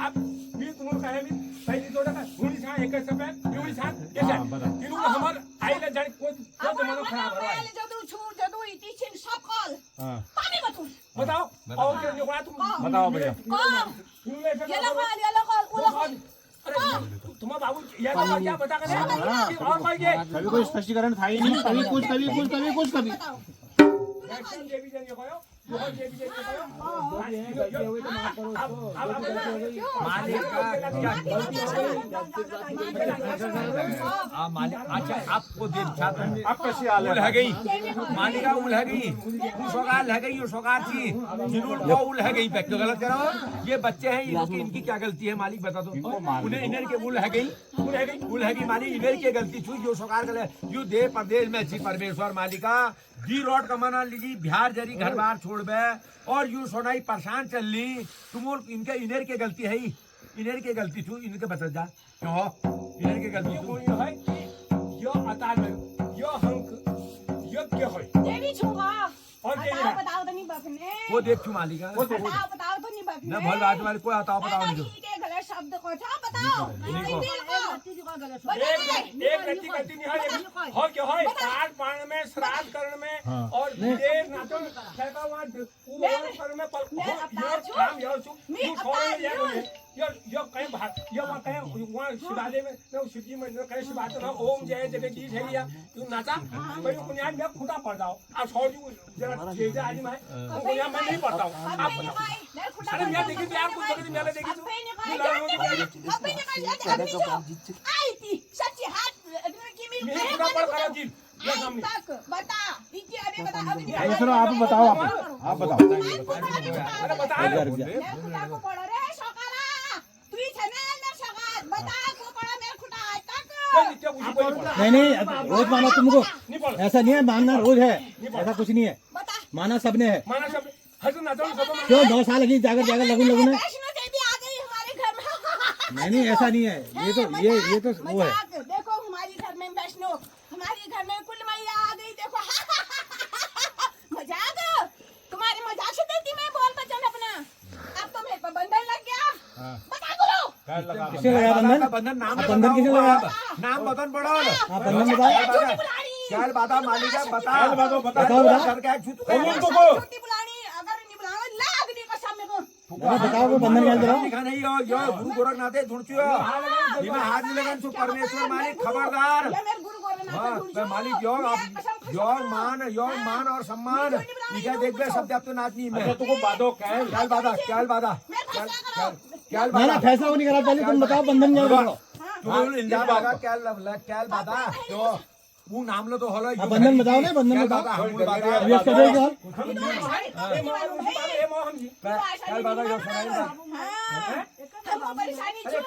B: आप मी तुम्हाला काय मी पहिली जोडा का हुणी छा एक सपे युणी छा कैसे
D: हाँ, बता।
B: इनूल हमर आइले जाने कोई जमाना खराब है
C: जदू छू जदू इति छिन सब कॉल
D: हाँ
C: पानी बतू
B: बताओ और क्या निकला तुम
D: बताओ भैया
C: कॉल
B: इनूल ऐसा
C: ये लो कॉल वो लो
B: अरे तुम्हारा बाबू ये तो क्या बता कर और कोई के
E: कभी कोई स्पष्टीकरण था ही नहीं कभी कुछ कभी
C: बताओ
B: वैष्णव देवी जंगे कयो जोहर देवी जंगे कयो मालिक मालिक अच्छा आपको देव छात्र
D: अब कैसे आ
A: उल है गई मालिका उल है गई वो सोगाल है गई वो सोगाल थी जिन्होंने वो उल है गई पैक तो गलत करो ये बच्चे हैं इनकी क्या गलती है मालिक बता दो उन्हें इनर के उल है गई मालिक इनर की गलती छू जो सोगाल गलत यू दे प्रदेश में छी परमेश्वर मालिका जी रोड कमाना लीजिए बिहार जरी घर बार छोड़ बे और यू सोनाई परेशान चल ली तुम इनके इनर की गलती है इनर की गलती छू इनके बता जा क्यों हो इनर की गलती छू
B: कोई है कि यो अतार में यो हंक यो क्या है
C: देवी छूगा
B: और क्या
C: बताओ
B: है?
C: बताओ तो नहीं बकने
A: वो देख छू मालिका
C: बताओ बताओ तो नहीं बकने
A: ना भल बात वाले कोई बताओ बताओ नहीं
C: के गलत शब्द को था बताओ
B: एक गति नहीं है हो क्या है पार पाण में श्राद्ध करण में और देव नाचो कहता वहां वो करण में पर यो काम यो छु यू छोड़ ये बोले यो कहीं भाग यो वहां कहीं वहां शिवालय में ना शिवजी मंदिर कहीं शिवालय ना ओम जय जय की है लिया तू नाचा भाई पुण्यान में खुदा पड़ जाओ आप छोड़ दू जरा ये आज मैं पुण्यान में नहीं पड़ता हूं आप अरे मैं देखी तो यार कुछ जगह मैं देखी
E: चलो आप बताओ आप बताओ नहीं रोज माना तुमको ऐसा नहीं है मानना रोज है ऐसा कुछ नहीं है माना सबने है क्यों 9 साल लगी जाकर लगू ने नहीं ऐसा नहीं है ये तो वो है
C: देखो हमारी घर में वैष्णो हमारे घर में कुल मैया आ गई देखो मजाक तुम्हारी मजाक से देती मैं बोल बचन अपना अब तो मेरे पर बंधन लग गया बता करो
E: किसे लगाया बंधन
A: बंधन नाम
E: बंधन किसे लगाया
A: नाम बदन पड़ो
E: आप बंधन बताओ
A: क्या बता मालिका बता
E: बताओ
C: छोटी बुलानी अगर नहीं बुलाओ लाग दी कसम में को
E: बताओ वो बंधन क्या करो
A: लिखा नहीं हो यो गुरु गोरखनाथ ढूंढचियो इमे हाथ नहीं लगन सु परमेश्वर मालिक खबरदार
C: ये मेरे गुरु गोरखनाथ
A: हां मालिक योग मान और सम्मान इका देख बे शब्द अब तो नाचनी में
D: अच्छा तुमको बादो
A: क्या बादा
C: मैं
E: ना फैसला नहीं करा पहले तुम बताओ बंधन क्या करो
A: तुम इल्जाम लगा क्या बादा तो वो नाम लो तो हलो
E: बंधन बताओ ना बंधन बताओ ये इसका देख यार
A: क्या बादा जो सुनाई
C: हमको परेशानी छो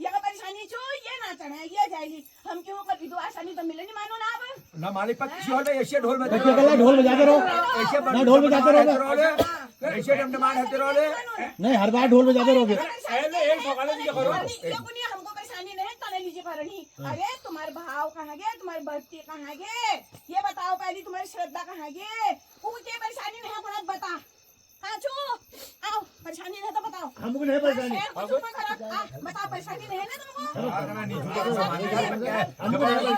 C: ये परेशानी छो ये नाचना है ये जाएगी हम क्यों कभी तो आसानी तो मिले नहीं मानो ना अब
A: ना मालिक पर किसी और में ऐसे ढोल बजा
E: क्या कर ढोल बजाते रहो
A: ऐसे
E: ना ढोल बजाते रहोगे
A: ऐसे डमडमाट होते रहोगे
E: नहीं हर बार ढोल बजाते रहोगे
C: ये कुनी हमको परेशानी नहीं तने लीजिए करनी अरे तुम्हारे भाव कहाँ गए तुम्हारे भक्ति कहाँ गए ये बताओ पहले तुम्हारी श्रद्धा कहाँ गए उनके परेशानी नहीं है बता हाँ छू आओ परेशानी नहीं तो बताओ
E: हमको नहीं परेशानी
C: बताओ परेशानी नहीं है ना तुमको
A: हमको
C: परेशानी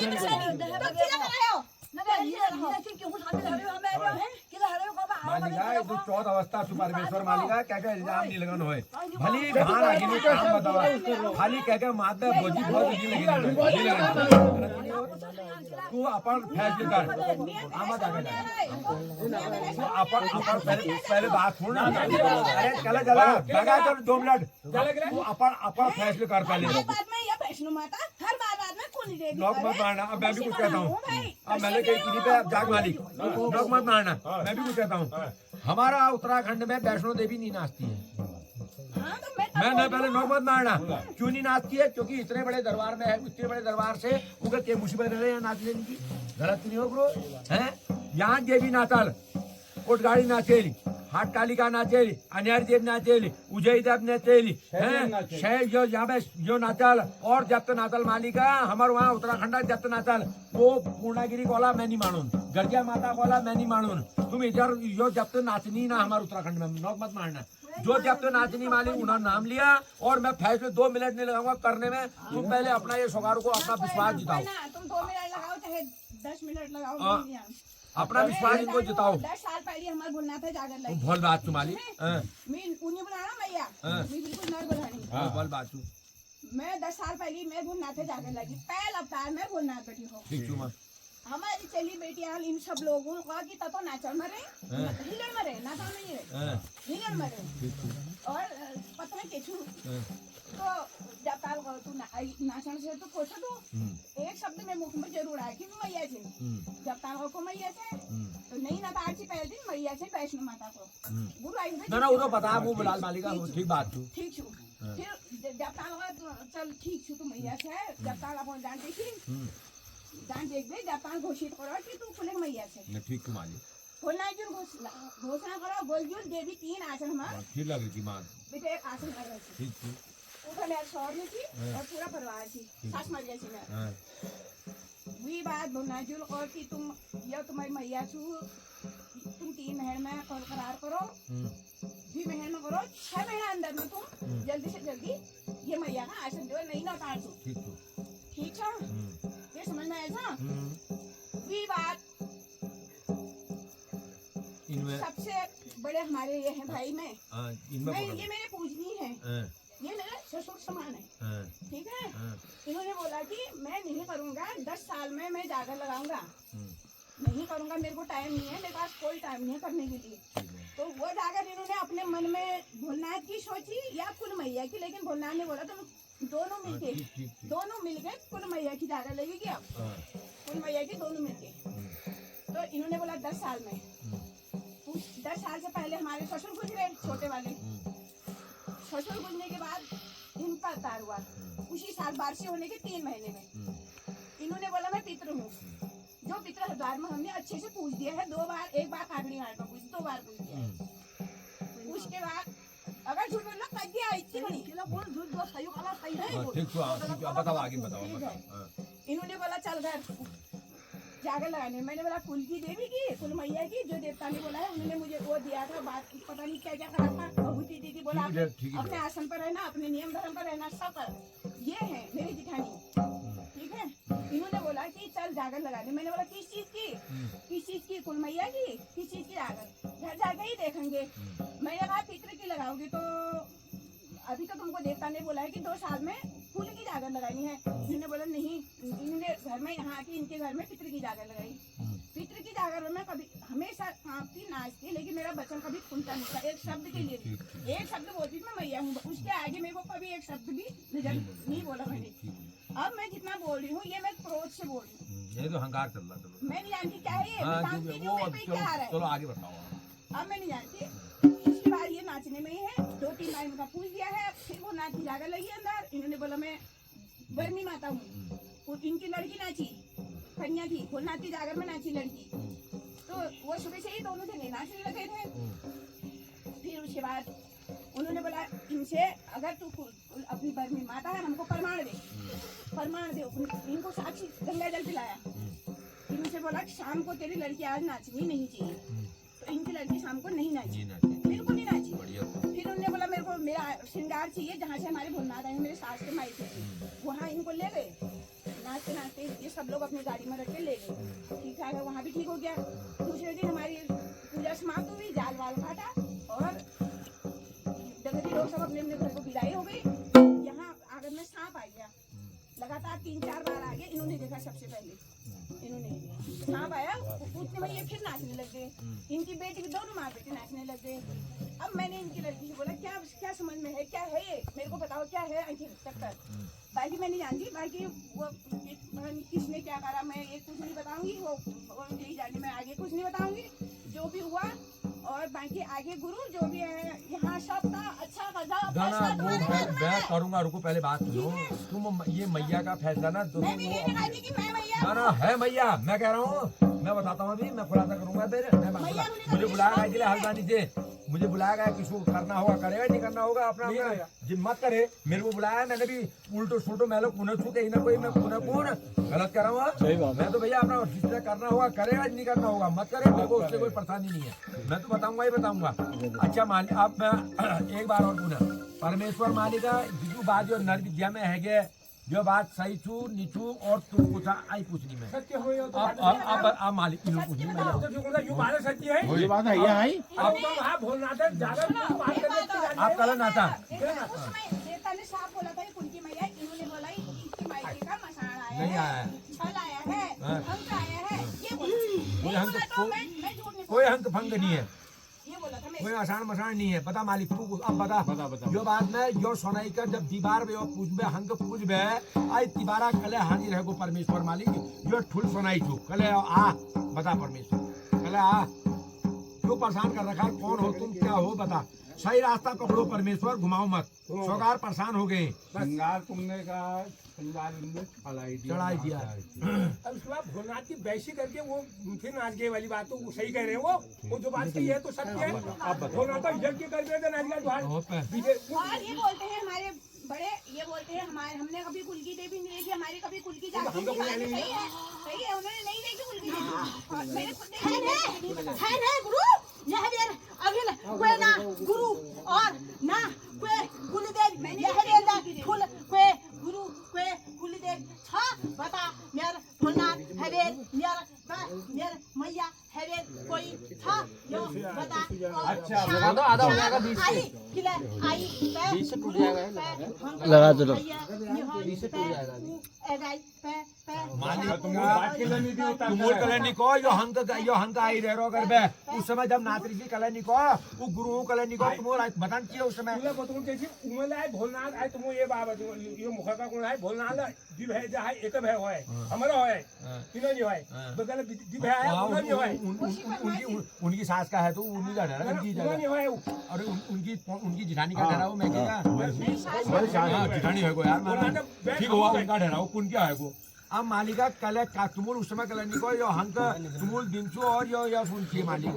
A: मालिका जो चौथ अवस्था सुपरमेश्वर मालिका क्या क्या इल्जाम नहीं लगन होए भली भान आगे में काम बतावा खाली क्या क्या माता बोझी बहुत नहीं लगी तू अपन फैसले कर आमा जाके तो अपन पहले बात सुन अरे चला चला लगा कर 2 मिनट तू अपन फैसले कर पहले नौक मत मारना अब मैं भी कुछ कहता हूँ अब मैंने कही पे जाग मालिक नौक मत मारना मैं भी कुछ कहता हूँ हमारा उत्तराखंड में वैष्णो देवी नहीं नाचती है मैं न पहले नौक मत मारना क्यों नहीं नाचती है क्योंकि इतने बड़े दरबार में है इतने बड़े दरबार से उनका क्या मुसीबत रहे हैं नाचने की गलत नहीं हो ब्रो है यहाँ देवी नाचल कोटगाड़ी नाचेली हाट कालिका नाचेली अनियार देव नाचेली उजय देव नाचेली शहर जो यहाँ पे जो नाचल और जब तो नाचल मालिका हमारे वहाँ उत्तराखंड जब तो नाचल वो पूर्णागिरी कोला मैं नहीं मानून गर्जिया माता कोला मैं नहीं मानून तुम इधर जो जब तो नाचनी ना हमारे उत्तराखंड में नौक मत मारना जो जब तो नाचनी माली उन्होंने नाम लिया और मैं फैसले 2 मिनट नहीं लगाऊंगा करने में तुम पहले अपना ये सोगार को अपना विश्वास जिताओ
C: तुम 2 मिनट लगाओ चाहे 10 मिनट लगाओ
A: अपना विश्वास इनको जिताओ
C: 10 साल पहले हमारे बोलना था जाकर लगी
A: बोल बात तुम्हारी
C: मैं उन्हें बुलाना भैया मैं बिल्कुल नहीं बुलानी
A: बोल बात तू
C: मैं 10 साल पहले मैं बोलना था जाकर लगी पहले अवतार में बोलना बैठी हो
A: ठीक छू
C: हमारी चली बेटियां इन सब लोगों का की तो नाचल मरे हिलर मरे नाचल नहीं है हिलर मरे और पता है केचू तो जब ताल तू नाचन से तो पूछो तो एक शब्द में मुख में जरूर आए कि मैया से जब ताल को मैया से तो नहीं ना तार से पहले दिन मैया से वैष्णो माता को गुरु आई
A: ना वो तो बता वो बिलाल मालिका ठीक बात तू
C: ठीक छू फिर जब ताल चल ठीक छू तो मैया से जब ताल अपन जानते थी जान देख दे जापान घोषित करो कि तू खुले मैया से
A: ठीक तुम्हारी
C: बोलना जो घोषणा करो बोलजुल देवी 3 आसन हमार
A: ठीक लग रही थी मां
C: बेटे एक आसन कर रही थी
A: ठीक थी
C: वो मेरे शौहर में थी और पूरा परिवार थी सास मरिया थी मैं वही बात बोलना जुल और कि तुम यह तुम्हारी मैया छू तुम 3 महीने में करार करो 2 महीने में करो 6 महीने अंदर में तुम जल्दी से जल्दी ये मैया का आसन दो नहीं ना उतार दो ठीक है ये समझ में आया वही बात
A: इनमें
C: सबसे बड़े हमारे ये हैं भाई में
A: इनमें
C: ये मेरे पूजनी है ये मेरा ससुर समान है ठीक है इन्होंने बोला कि मैं नहीं करूंगा 10 साल में मैं जागर लगाऊंगा नहीं करूंगा मेरे को टाइम नहीं है मेरे पास कोई टाइम नहीं है करने के लिए तो वो जाकर इन्होंने अपने मन में भोलनाथ की सोची या कुल मैया की लेकिन भोलनाथ ने बोला तुम दोनों मिलके कुल मैया की जागर लगेगी अब कुल मैया की दोनों मिलके तो इन्होंने बोला 10 साल में 10 साल से पहले हमारे ससुर गुजरे छोटे वाले ससुर गुजरने के बाद इनका अवतार हुआ उसी साल बारसी होने के 3 महीने में इन्होंने बोला मैं पितृ हूँ जो पितृ हरिद्वार में हमने अच्छे से पूछ दिया है 2 बार 1 बार काकड़ी घाट में पूछ 2 बार पूछ दिया है उसके बाद अगर झूठ बोलना कह दिया इतनी बड़ी बोल झूठ बोल सही वाला सही है
A: ठीक बताओ आगे बताओ
C: इन्होंने बोला चल घर जागर लगाने मैंने बोला कुल की देवी की कुल मैया की जो देवता ने बोला है उन्होंने मुझे वो दिया था बात पता नहीं क्या क्या करा था भगवती दीदी बोला अपने आसन पर रहना अपने नियम धर्म पर रहना सब पर ये है मेरी जिठानी ठीक है इन्होंने बोला कि चल जागर लगाने मैंने बोला किस चीज की कुल मैया की किस चीज की जागर घर जाके ही देखेंगे मैंने कहा पितृ की लगाओगी तो अभी तो तुमको देवता ने बोला है कि 2 साल में फूल की जागर लगानी है इन्होंने बोला नहीं इन्होंने घर में यहाँ की इनके घर में पितृ की जागर लगाई पितृ की जागर में कभी हमेशा कांपती नाचती लेकिन मेरा बच्चन कभी खुलता नहीं था एक शब्द के लिए एक शब्द बोलती मैं मैया हूँ उसके आगे मेरे को कभी एक शब्द भी नजर नहीं बोला मैंने अब मैं जितना बोल रही हूँ ये मैं क्रोध से बोल रही हूँ
A: ये तो हंकार चल रहा है
C: मैं नहीं जानती क्या है ये जानती नहीं हूँ मैं क्या आ रहा है
A: चलो आगे बताओ
C: अब मैं नहीं जानती उसके बाद ये नाचने में ही है 2-3 बार उनका पूछ दिया है फिर वो नाच की जागर लगी अंदर इन्होंने बोला मैं बरनी माता हूँ इनकी लड़की नाची कन्या थी भोलनाथ की जागर में नाची लड़की तो वो सुबह से ही दोनों जने नाचने लगे थे फिर उसके बाद उन्होंने बोला इनसे अगर तू अपनी बरनी माता है हमको प्रमाण दे इनको साक्षी गंगा जल पिलाया इनसे बोला शाम को तेरी लड़की आज नाचनी नहीं चाहिए तो इनकी लड़की शाम को नहीं नाची बिल्कुल नहीं नाची फिर उन्होंने बोला मेरे को मेरा श्रृंगार चाहिए जहाँ से हमारे भोलनाथ आए मेरे सास के मायके वहाँ इनको ले गए नाचते नाचते ये सब लोग अपनी गाड़ी में रख के ले गए ठीक ठाक है वहाँ भी ठीक हो गया दूसरे दिन हमारी जसमा तो भी जाल वाल काटा और डगरी लोग सब अपने अपने घर को विदाई हो गई। यहाँ आंगन में सांप आ गया, लगातार 3-4 बार आ गया। इन्होंने देखा सबसे पहले, इन्होंने सांप आया, उतने में ये फिर नाचने लग गए। इनकी बेटी की दोनों माँ बेटी नाचने लग गए। अब मैंने इनकी लड़की से बोला क्या क्या समझ में है, क्या है ये, मेरे को बताओ क्या है आंटी चक्कर। बाकी मैं नहीं जानती, बाकी वो किसने क्या करा मैं ये कुछ नहीं बताऊंगी, वो यही जानी, मैं आगे कुछ नहीं बताऊंगी जो भी हुआ। और बाकी आगे गुरु जो भी है यहाँ सब का अच्छा
A: ना मैं करूंगा। रुको पहले बात सुनो, तुम ये मैया का फैसला ना तुम
C: मैं भी ये नहीं कहती कि मैं मैया
A: ना है मैया, मैं कह रहा हूँ, मैं बताता हूँ अभी, मैं खुलासा करूंगा फिर। मुझे बुलाया गया जिले हल्द्वानी से, मुझे बुलाया गया, किसी को करना होगा करेगा, नहीं करना होगा अपना अपना जिम्मत करे। मेरे को बुलाया, मैंने भी उल्टो सुल्टो मैं लोग पुनः छूटे ना कोई, मैं पुनः कौन गलत कर रहा हूँ। मैं तो भैया अपना रिश्ता करना होगा करेगा, नहीं करना होगा मत करे, मेरे को उससे कोई परेशानी नहीं है, मैं तो बताऊंगा ही बताऊंगा। अच्छा मालिक, अब मैं एक बार और पुनः परमेश्वर मालिका जिसू बात जो नर विद्या में है गे, जो बात सही छू नीचू और तू पूछा आई पूछनी में
B: सत्य हो या तो
A: अब मालिक इन लोग पूछनी मैं
B: ये बात सच्ची है।
E: ये बात है, ये आई
B: अब तो वहाँ भोलनाथ ज्यादा बात करने की
A: आप कल नाता
C: उसमें देवता ने साफ बोला था ये कुंती मैया, इन्होंने बोला इनकी मायके का मसान आया
A: नहीं
C: है,
A: आया है,
C: छल आया है, हंक आया है, ये
A: कोई हंक
C: बोला था। मैं झूठ नहीं
A: कोई हंक फंक नहीं है,
C: ये बोला था मैं।
A: कोई आसान मसान नहीं है। बता मालिक तू अब बता यो बात में यो सोनाई का जब दीवार में पूछबे हंक पूछबे आई तिबारा कले हाजिर है को परमेश्वर मालिक यो ठुल सोनाई छू कले आ बता परमेश्वर कले आ क्यों परेशान कर रखा है, कौन हो तुम, क्या हो, बता। सही रास्ता पकड़ो परमेश्वर, घुमाओ मत। सोगार परेशान हो गए,
D: श्रृंगार तुमने कहा, श्रृंगार इनने
A: चढ़ाई दिया।
B: अब उसके बाद भोलनाथ की बैसी करके वो फिर नाच गए वाली बात तो वो सही कह रहे हैं। वो जो बात कही है तो सत्य है। भोलनाथ तो यज्ञ कर दिया नाच गया
C: और ये बोलते हैं हमारे बड़े, ये बोलते हैं हमारे, हमने कभी कुल की देवी नहीं देखी, हमारी कभी कुल की जाति नहीं देखी। सही है, सही है, उन्होंने नहीं देखी कुल की देवी। मेरे खुद देखी है गुरु, यह देर अगिल कोई ना गुरु और ना कोई कुलदेव, यह देर ना फुल कोई गुरु कोई कुलदेव छा बता मेर भोलनाथ हवेर मेर मैया हवेर कोई था यो बता।
D: अच्छा
E: आधा हो जाएगा 20
C: आई किला आई
E: 20 से टूट जाएगा, लगा दो।
C: 20 से टूट जाएगा
A: मालिक
D: तुमको बात के लिए नहीं दी होता
A: तुम कलनी को यो हंक आई रह रो कर बे उस समय जब नात्री जी कलनी को वो गुरु कलनी को तुम बतान किया उस समय
B: बतून कैसी उमल आए भोलनाथ आए तुम ये बाबा ये मुख का गुण है भोलनाथ दिव है जहाँ एक भय हो हमारा हो तीनों जो है बगल दिव है
A: उनकी सास का है तो उन्हीं का डरा उनकी और उनकी जिठानी का डरा वो मैं क्या जिठानी है को यार ठीक हुआ उनका डरा वो कौन क्या है को। अब मालिका कल का तुमुल उस समय कलनी को यो हंक तुमुल दिनचू और यो सुनती है मालिक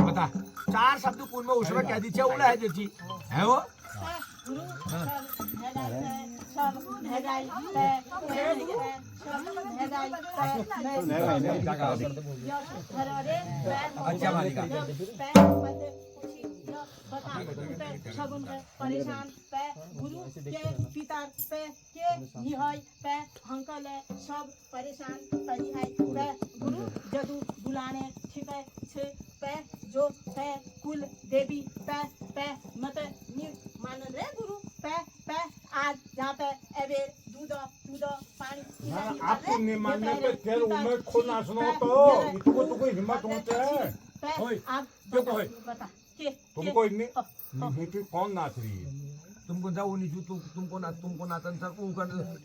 A: बता 4 शब्द कौन में उस समय कह दीजिए उड़ा है जैसी है वो अच्छा मालिका
C: शगुन के परेशान पे गुरु के पिता पे के निहाय पे हंकल सब परेशान परिहाय पे गुरु जदू बुलाने ठीक है छे पे जो पे कुल देवी पे पे मत निर मान रे गुरु पे पे आज जहाँ पे एवेर दूध पानी
D: आपको नहीं मानने पे फिर उन्हें खुद ना सुनो तो इतने तो कोई हिम्मत होते है
C: आप बता
D: तुमको इतनी कौन नाच रही है
A: तुमको जाओ नीचू तुमको नाचन सर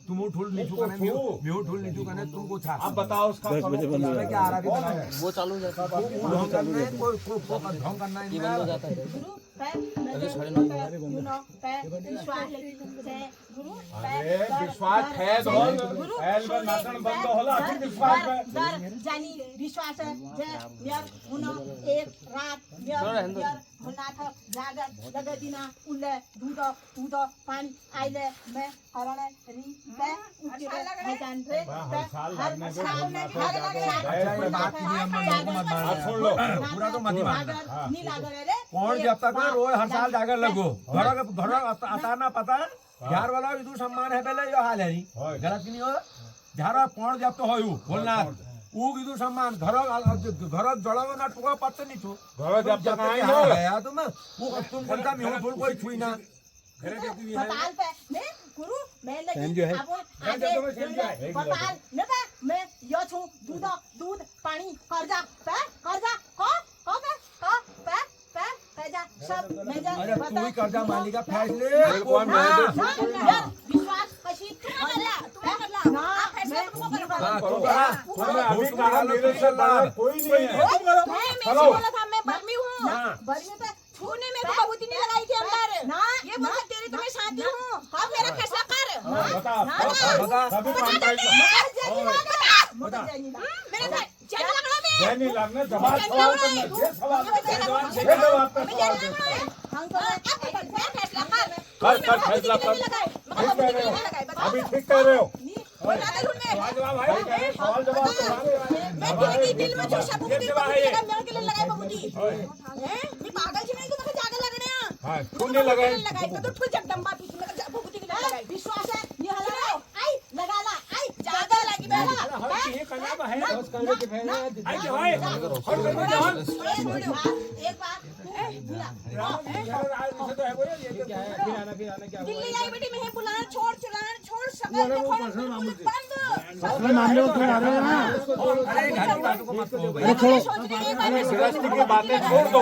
A: तुम ठुल नीचू कने म्यू ठुल नीचू कने तुमको था
D: आप बताओ उसका
A: क्या आ रहा है
E: वो चालू हो जाता है,
A: ढोंग करना है कोई ढोंग करना है
E: बंद हो जाता है।
D: अरे विश्वास है नाचन बंद होला विश्वास
C: जानी विश्वास है जे यार हुनो एक रात यार भोलनाथ जागर लगे दिना उल्ले दूध पानी आइले मैं हरणे री पे उठे भजन रे हर साल
A: छोड़ लो पूरा तो मत मार
C: नी लागरे रे
A: कौन जब तक रोज हर साल जागर लगो घर आता ना पता यार वाला विदु सम्मान है पहले यो हाल है नहीं गलत नहीं हो झारा कौन जब तो होयू भोलनाथ ऊ कीधु सम्मान घर जड़ाव ना टुका पत्ते नहीं छो
D: घर जब तक आए
A: हाँ
D: ना
A: गया तुम वो तुम बोलता मैं फूल कोई छुई ना
C: बताल पे मैं गुरु मैं
E: टाइम
C: लगी
E: जो है।
C: अब आगे बताल न पे मैं यो छु दूध पानी कर्जा पे जा सब मैं जा
A: अरे तू ही कर्जा मालिक का फैसले
D: कौन
C: विश्वास कशी तुम्हें करला ना फैसला तुमको करना
D: तुमने अभी कहा मेरे से बाहर कोई नहीं है
C: मैं बोला था मैं बर्मी हूँ बर्मी पे छूने में कबूती नहीं लगाई थी अंदर ना ये बोला तेरी तो मैं शादी हूँ अब मेरा फैसला कर
D: बता सभी काम
C: बता मेरे साथ चल लगना
D: जैनी लगना जवाब सवाल करना ये सवाल ये जवाब का सवाल कर फैसला कर अभी ठीक कह रहे हो सवाल जवाब
C: दिल में जो शब्द मेरे के लिए लगाई बबूती मैं पागल छी नहीं तो मैं जागल लगने
D: हां तू नहीं लगाई
C: तो तू जगदम्बा पीछ में बबूती की लगाई विश्वास है ये हला आई लगा ला आई जागल लगी बेला
B: ये कनाब है
E: बस करने के फैसला
B: आई जो है और कर जान
C: एक बात दिल्ली आई बेटी मैं बुलाना छोड़ शक्ल
E: पर्सनल मामले को क्यों आ रहे हैं
A: अरे घर की बातों को मत कहो भाई
E: अरे छोड़ो
D: गृहस्थी की बातें छोड़ दो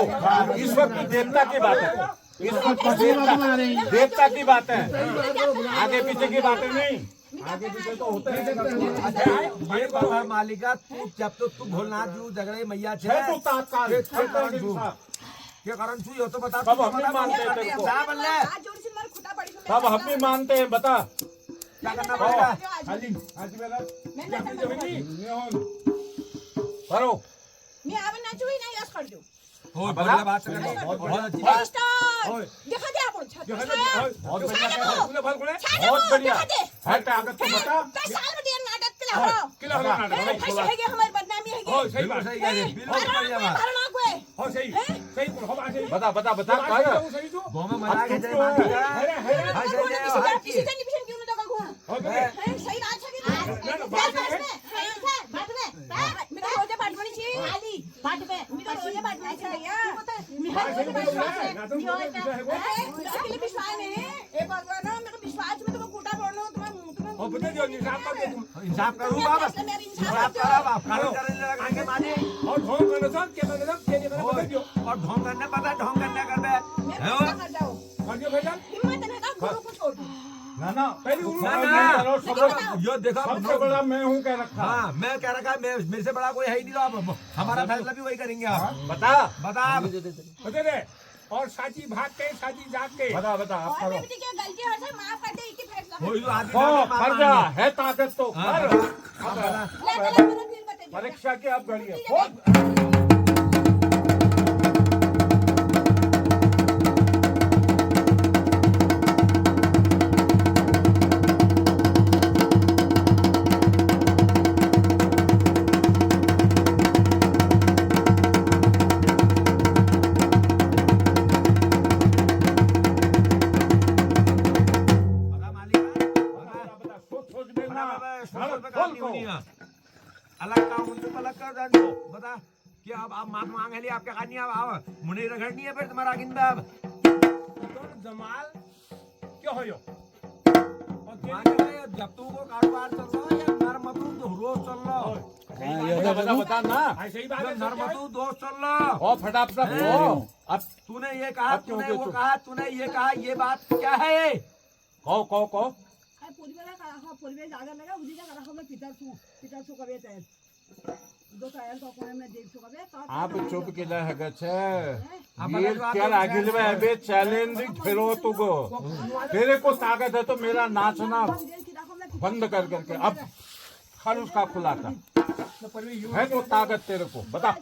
D: ईश्वर की देवता की बातें ईश्वर की देवता की बातें आगे पीछे की बातें नहीं आगे पीछे तो होते हैं
A: ये बाबा मालिका तू जब तो तू भोलनाथ जी झगड़े मैया छे
D: तू तात्काल
A: ये कारण छू यो तो बता
D: सब हम नहीं मानते हैं तेरे को
A: क्या बल्ले
C: जोड़ से मार खुटा पड़ी
D: सब हम नहीं मानते हैं बता
A: क्या करना पड़ेगा
D: हाजी हाजी मेरा
C: मैं
D: करो
C: मैं आवे नाचू ही नहीं यस कर दो
A: हो बढ़िया बात करनी बहुत अच्छी बात
C: स्टार दिखा दे अपन
D: बहुत बढ़िया
B: तूने भल कोने
D: बहुत बढ़िया है ताकत तो बता
C: 10 साल में देर नाटक के हो
B: किला हो नाटक
C: कैसे है हमारी बदनामी है
B: हो सही बात
A: सही कह रहे बिल्कुल बढ़िया बात
C: भरना को
B: हो सही कोन हो बात
D: बता बता बता क्या
B: सही तो
A: गांव में मजाक है जय माता हां सही है हां
C: किसी का डिवीजन क्यों नहीं दगा
B: हो
C: सही रात है कि बात में मेरा रोजे बात बनी छी खाली बात में मेरा रोजे बात नहीं चाहिए मेरा विश्वास है एक भगवान मेरे विश्वास में तुमको कूटा बोलना तुम्हें
B: हो बता दियो हिसाब कर दे तुम
A: हिसाब करूं बाबा हिसाब करा बाप कारण करने लगा के माने
B: और ढोंग करने सब क्या करने सब क्या करने बता दियो
A: और ढोंग करने पता ढोंग करने कर बे
C: कर जाओ
B: कर दियो भाईजान
C: हिम्मत नहीं का गुरु को छोड़ दो
D: ना ना
B: पहले
A: ना यो देखा
D: सबसे बड़ा मैं हूँ कह रखा
A: हाँ मैं कह रखा मैं मेरे से बड़ा कोई है ही नहीं तो आप हमारा फैसला भी वही करेंगे आप
D: बता
A: बता
B: बता दे और साची भाग के साची जाग के
D: बता बता आप
C: और
D: करो
C: बेटी की गलती है से माफ कर दे एक ही फैसला
A: कोई तो आदमी
D: हो कर जा है ताकत तो कर
C: ले मेरा दिल बता दो
D: परीक्षा की अब घड़ी है
A: अलग काम उनसे अलग कर दो बता कि अब आप माफ मांगे लिए आपके खानी अब मुने रगड़नी है फिर तुम्हारा गिंदा अब
B: जमाल क्या हो यो
A: जब तू को कारोबार चल रहा है या नरमतू तो रोज चल रहा
D: बता बता बता ना
B: सही बात है
A: नरमतू दोस्त चल रहा
D: हो फटाफट हो अब
A: तूने ये कहा
D: क्यों
A: तूने
D: के
A: वो
D: चुप?
A: कहा तूने ये कहा ये बात क्या है ये
D: कहो
C: पूर्वेला करा पूर्वे जागा लगा उदी जागा रखो मैं पिता सु कबे तय दो टायर तो कोने में देख सु कबे
D: आप चुप केला है गच्छे ये क्या आगिल में अबे चैलेंजिंग फिरो तुगो तेरे को ताकत है तो मेरा नाचना बंद कर करके अब हर उसका खुलाता है तो ताकत तेरे को बता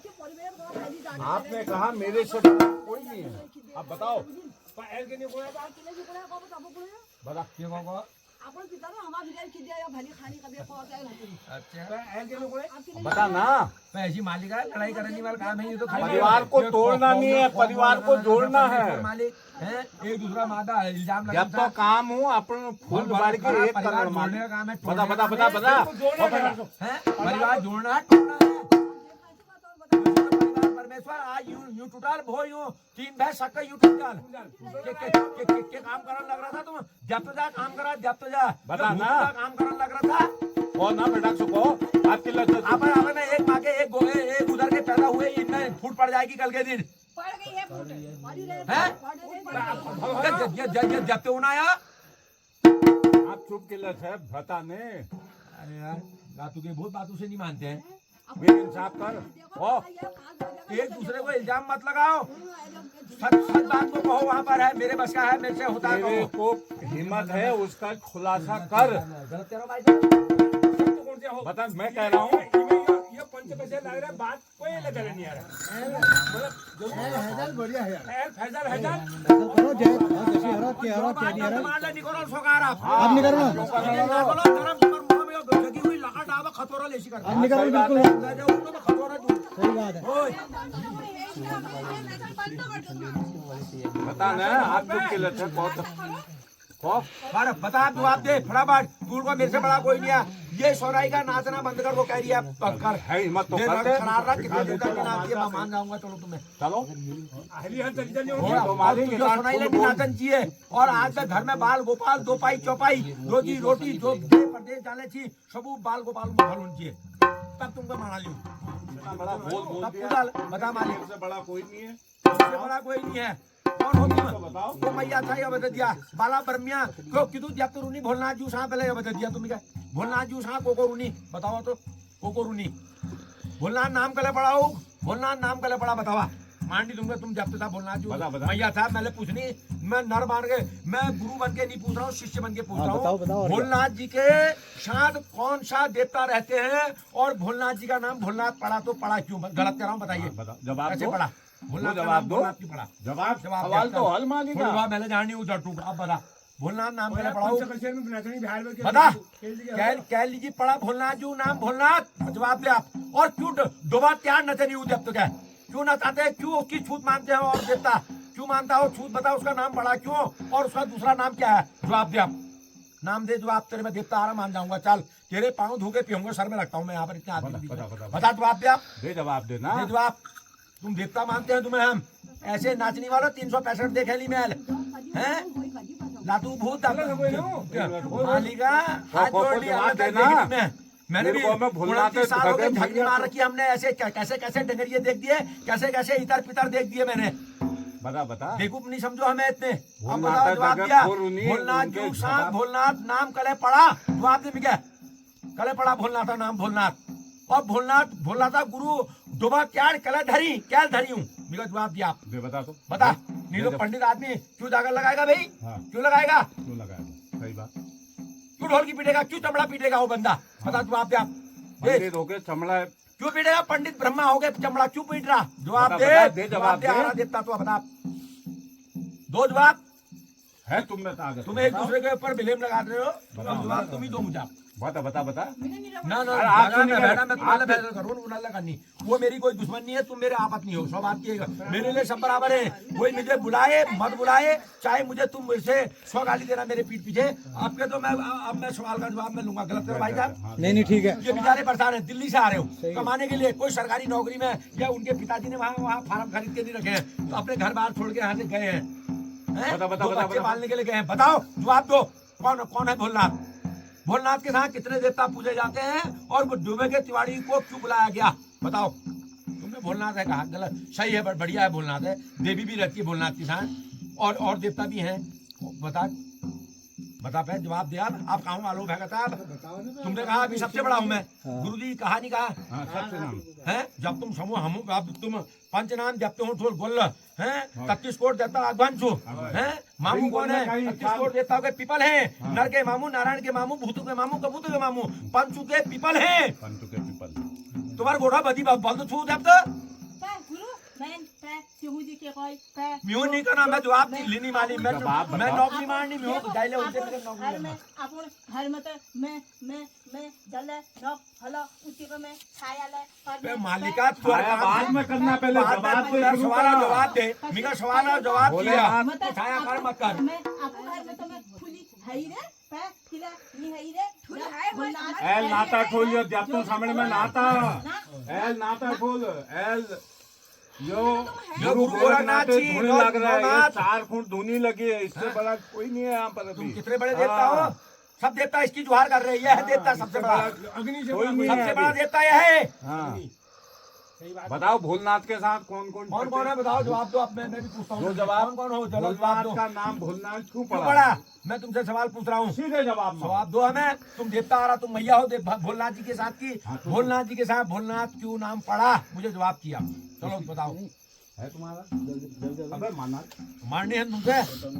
D: आपने कहा मेरे से बड़ा कोई नहीं है अब बताओ
B: पर एल के नहीं बोला
D: बता
A: क्यों कहो
F: आपण पिताना हमारा बिचार किती आहे भली खाणी कभी पहुंचाए
A: अच्छा
D: बता ना,
A: ऐसी मालिका है, लड़ाई करने वाला काम है ये तो खाली
D: परिवार को तोड़ना नहीं है, परिवार को जोड़ना है।
A: मालिक है एक दूसरा मादा इल्जाम
D: जब तो काम हो अपन फूल बाड़ के एक कलर
A: जोड़ने का काम है
D: बता बता बता बता
A: हैं? परिवार जोड़ना टूटना है परमेश्वर आज यूं टूटाल भो यूं तीन भैंस सक यूं टूटाल के काम करने लग रहा था तुम जब तो जा काम करा जब तो जा
D: बता ना।
A: काम करने लग रहा था
D: और ना बेटा सुको आपके लग
A: आप में एक माँ के एक गोए एक उधर के पैदा हुए इनमें फूट पड़ जाएगी कल के दिन
F: पड़ गई है फूट पड़ी रहे
A: हैं?
F: पड़ गई
A: जब तो आया
D: आप चुप के लग है बता ने
A: अरे यार बातों के बहुत बातों से नहीं मानते हैं
D: मेरे इंसाफ कर ओ
A: एक दूसरे को इल्जाम मत लगाओ सच सच बात को कहो वहाँ पर है मेरे बस का है मेरे से होता है
D: तेरे
A: कहो
D: को हिम्मत है उसका खुलासा कर
A: गलत कह रहा हूँ भाई साहब
B: तो कौन से हो
D: बता मैं कह रहा हूँ
B: ये पंच पैसे लग रहा है बात कोई लग नहीं आ रहा
E: बढ़िया है
B: फैजल हैदर
E: करो जय जैसी औरत की औरत
A: बात
E: क्या
A: मान ले निकोल सोकार आप
E: आप नहीं करो
A: गरम पर मुंह में लगी हुई लगा डावा खतोरा लेसी कर
E: आप नहीं करो बिल्कुल
A: ले जाओ उनको खतोरा दूं
E: सही बात है
A: ओए
D: बता ना आप चुप के लग है बहुत
A: बार बता तू आप दे फटाफट तू को मेरे से बड़ा कोई नहीं है ये सोराई का नाचना बंद कर वो कह रही है कर
D: है हिम्मत तो
A: दे
D: कर दे
A: शरारत कितने दिन तक नाच दिया मैं मान जाऊंगा चलो तुम्हें
D: चलो
B: अहली हाल चली जानी
A: और
B: होगी
A: अब जो सुनाई लगी नाचन चाहिए और आज तक घर में बाल गोपाल दो पाई चौपाई रोजी रोटी जो प्रदेश जाने चाहिए सबू बाल गोपाल में भलून चाहिए तब तुमको माना लियो
D: इतना बड़ा बोल बोल
A: तब
D: दिया
A: पूरा बता मालिक
D: मेरे से बड़ा कोई नहीं है
A: इससे बड़ा कोई नहीं है कौन हो
D: तो
A: तुम
D: बताओ
A: वो मैया था ये बता दिया बाला बर्मिया क्यों कितु जब तो रूनी भोलना जू सा पहले ये बता दिया तुम क्या भोलना जू सा कोको रूनी बताओ तो कोको रूनी भोलना नाम कले पढ़ाओ भोलना नाम कले पढ़ा बतावा मांडी दूंगा तुम जब था भोलना जू
D: बता, बता।
A: मैया था मैंने पूछनी मैं नर मान के मैं गुरु बन के नहीं पूछ रहा हूँ शिष्य बन के पूछ रहा
E: बताओ, बताओ,
A: हूँ
E: और क्या?
A: भोलनाथ जी के साथ कौन सा देवता रहते हैं और भोलनाथ जी का नाम भोलनाथ पढ़ा तो पढ़ा क्यों गलत कर रहा हूँ बताइए
D: बता जवाब
A: कैसे
D: दो
A: पढ़ा भोलनाथ का
D: जवाब
A: नाम
D: दो।
A: भोलनाथ क्यों पढ़ा
D: जवाब
A: जवाब
D: सवाल
A: देता
D: तो
A: हूँ।
D: हल मांगेगा
A: थोड़ी बात मैंने जानी उधर टूट अब बता भोलनाथ नाम पहले पढ़ाओ
B: पंच पैसे में नाचनी बिहार में
A: बता कह लीजिए पढ़ा भोलनाथ जू नाम भोलनाथ जवाब दे आप और क्यों दोबारा त्यार नचे नहीं जब तक है क्यों नचाते क्यों उसकी छूत मानते हो और देवता क्यों मानता हो छूत बता उसका नाम पढ़ा क्यों और उसका दूसरा नाम क्या है जवाब दे आप नाम दे जवाब तेरे मैं देवता आराम मान जाऊंगा चल तेरे पाँव धोके पीऊंगा सर में रखता हूँ मैं यहाँ पर इतने आदमी बता जवाब दे आप
D: दे जवाब देना
A: दे जवाब तुम देवता मानते हैं तुम्हें हम ऐसे नाचने वाला 365 देखे ली मैल हैं लातू भूत मालिका हाथ जोड़ ली
D: जवाब
A: अल्लाह
D: देना।
A: तक में मैंने भी
D: मेरे को मैं भूलना
A: 29 साल हो गए
D: तो
A: झगड़ी मार रखी हमने ऐसे कैसे कैसे डंगरिये देख दिए कैसे कैसे इतर पितर देख दिए मैंने
D: बता बता
A: बेवकूफ नहीं समझो हमें इतने अब
D: भोलनाथ
A: बताओ जवाब
D: जगत
A: दिया
D: खोरुनी,
A: भोलनाथ
D: उनके
A: जू सांप
D: जवाब-
A: भोलनाथ नाम कले पढ़ा जवाब दे मिगे कले पढ़ा भोलनाथ का नाम भोलनाथ और भोलनाथ भोलनाथ गुरु डोबा क्या कले धरी क्या धरी हूँ मिगा जवाब दिया आप
D: दे बता तो
A: बता नहीं तो पंडित आदमी क्यों जाकर लगाएगा भाई
D: हाँ।
A: क्यों लगाएगा
D: क्यों लगाया सही बात
A: क्यों ढोल की पीटेगा क्यों चमड़ा पीटेगा वो बंदा बता जवाब दे आप दे
D: पंडित होके चमड़ा है
A: क्यों पीटेगा पंडित ब्रह्मा हो गए चमड़ा क्यों पीट रहा जवाब
D: बता,
A: दे
D: बता, दे जवाब दे।
A: आ रहा देता तो बता दो जवाब
D: है तुम में ताकत
A: तुम एक दूसरे के ऊपर ब्लेम लगा रहे हो अब जवाब तुम ही दो मुझे
D: बता बता बता
A: ना ना
D: अरे आप
A: लगा
D: सुनिए,
A: मैं बैठा मैं तुम्हारे
D: आप-
A: फैसला करूँ ना लगानी वो मेरी कोई दुश्मन नहीं है तुम मेरे आपत नहीं हो सब बात की मेरे लिए सब बराबर है कोई मुझे बुलाए मत बुलाए चाहे मुझे तुम मुझसे 100 गाली देना मेरे पीठ पीछे आपके तो मैं अब मैं सवाल का जवाब मैं लूंगा गलत करो भाई साहब
E: नहीं नहीं ठीक है
A: ये बेचारे परेशान है दिल्ली से आ रहे हो कमाने के लिए कोई सरकारी नौकरी में या उनके पिताजी ने वहाँ फार्म खरीद के नहीं रखे हैं तो अपने घर बाहर छोड़ के यहाँ से गए हैं
D: बता, बता,
A: दो
D: बता,
A: बच्चे
D: बता।
A: पालने के लिए गए हैं बताओ जवाब दो कौन कौन है भोलनाथ भोलनाथ के साथ कितने देवता पूजे जाते हैं और वो डूबे के तिवारी को क्यों बुलाया गया बताओ तुमने भोलनाथ है कहा गलत सही है बट बढ़िया है भोलनाथ है देवी भी रहती है भोलनाथ के साथ और देवता भी हैं बता पे जवाब दिया आप कहा मालूम है साहब तुमने कहा अभी सबसे बड़ा हूँ मैं गुरु जी कहा नहीं कहा
D: हाँ सबसे नाम
A: है जब तुम समूह हम अब तुम पंच नाम जब तुम ठोल बोल हैं 31 कोट देता अगवान छो हैं मामू कौन है 31 कोट देता के पीपल है नर के मामू नारायण के मामू भूतू के मामू कबूतर के मामू पंचू के पीपल है
D: पंतु के पिपल
A: तुम्हारा गोड़ा बदी बंद छू जब तक
C: गुरु मैं सिहू जी के कोई पे
A: म्यूं नहीं करना, मैं जवाब लेनी माली, मैं नौकरी मारनी म्यूं जाइले उनसे मेरे
C: घर
A: नौकरी
C: में अपन घर में तो मैं जले नौक हलो उसी को मैं छाया ले
A: बे मालिका तू
D: बाद में करना, पहले जवाब तो शुरू
A: सवाल
D: करो।
A: जवाब दे, मेरा सवाल और जवाब दिया, छाया कर मत कर।
C: मैं अपन घर में तो मैं फुली हई रे पे खिला नी हई रे
F: फुली है,
C: बोलना
D: एल नाता खोलियो, जब तुम सामने में नाता एल नाता खोल एल यो गुरु गोरखनाथ जी धुनी लग रहा है, ये 4 फुट धुनी लगी है, इससे बड़ा कोई नहीं है यहाँ पर
A: तुम
D: अभी।
A: कितने बड़े देवता हो, सब देवता इसकी जुहार कर रहे हैं, यह है देवता सबसे बड़ा,
B: अग्नि से
D: कोई नहीं है
A: सबसे बड़ा
D: अभी।
A: देवता यह है।
D: हाँ बताओ भोलनाथ के साथ कौन कौन
A: कौन है बताओ, जवाब दो। अब मैं भी पूछता हूँ,
D: दो जवाब।
A: कौन हो, चलो जवाब
D: भोलनाथ
A: दो।
D: का नाम भोलनाथ क्यों
A: क्यों
D: पड़ा?
A: पड़ा? मैं तुमसे सवाल पूछ रहा हूँ,
D: सीधे जवाब मांगो।
A: जवाब दो हमें। तुम देवता आ रहा, तुम मैया हो भोलनाथ जी के साथ की, भोलनाथ जी के साथ भोलनाथ क्यों नाम पड़ा, मुझे जवाब किया। चलो बताओ,
D: है तुम्हारा अबे माना
A: मारनी है तुमसे?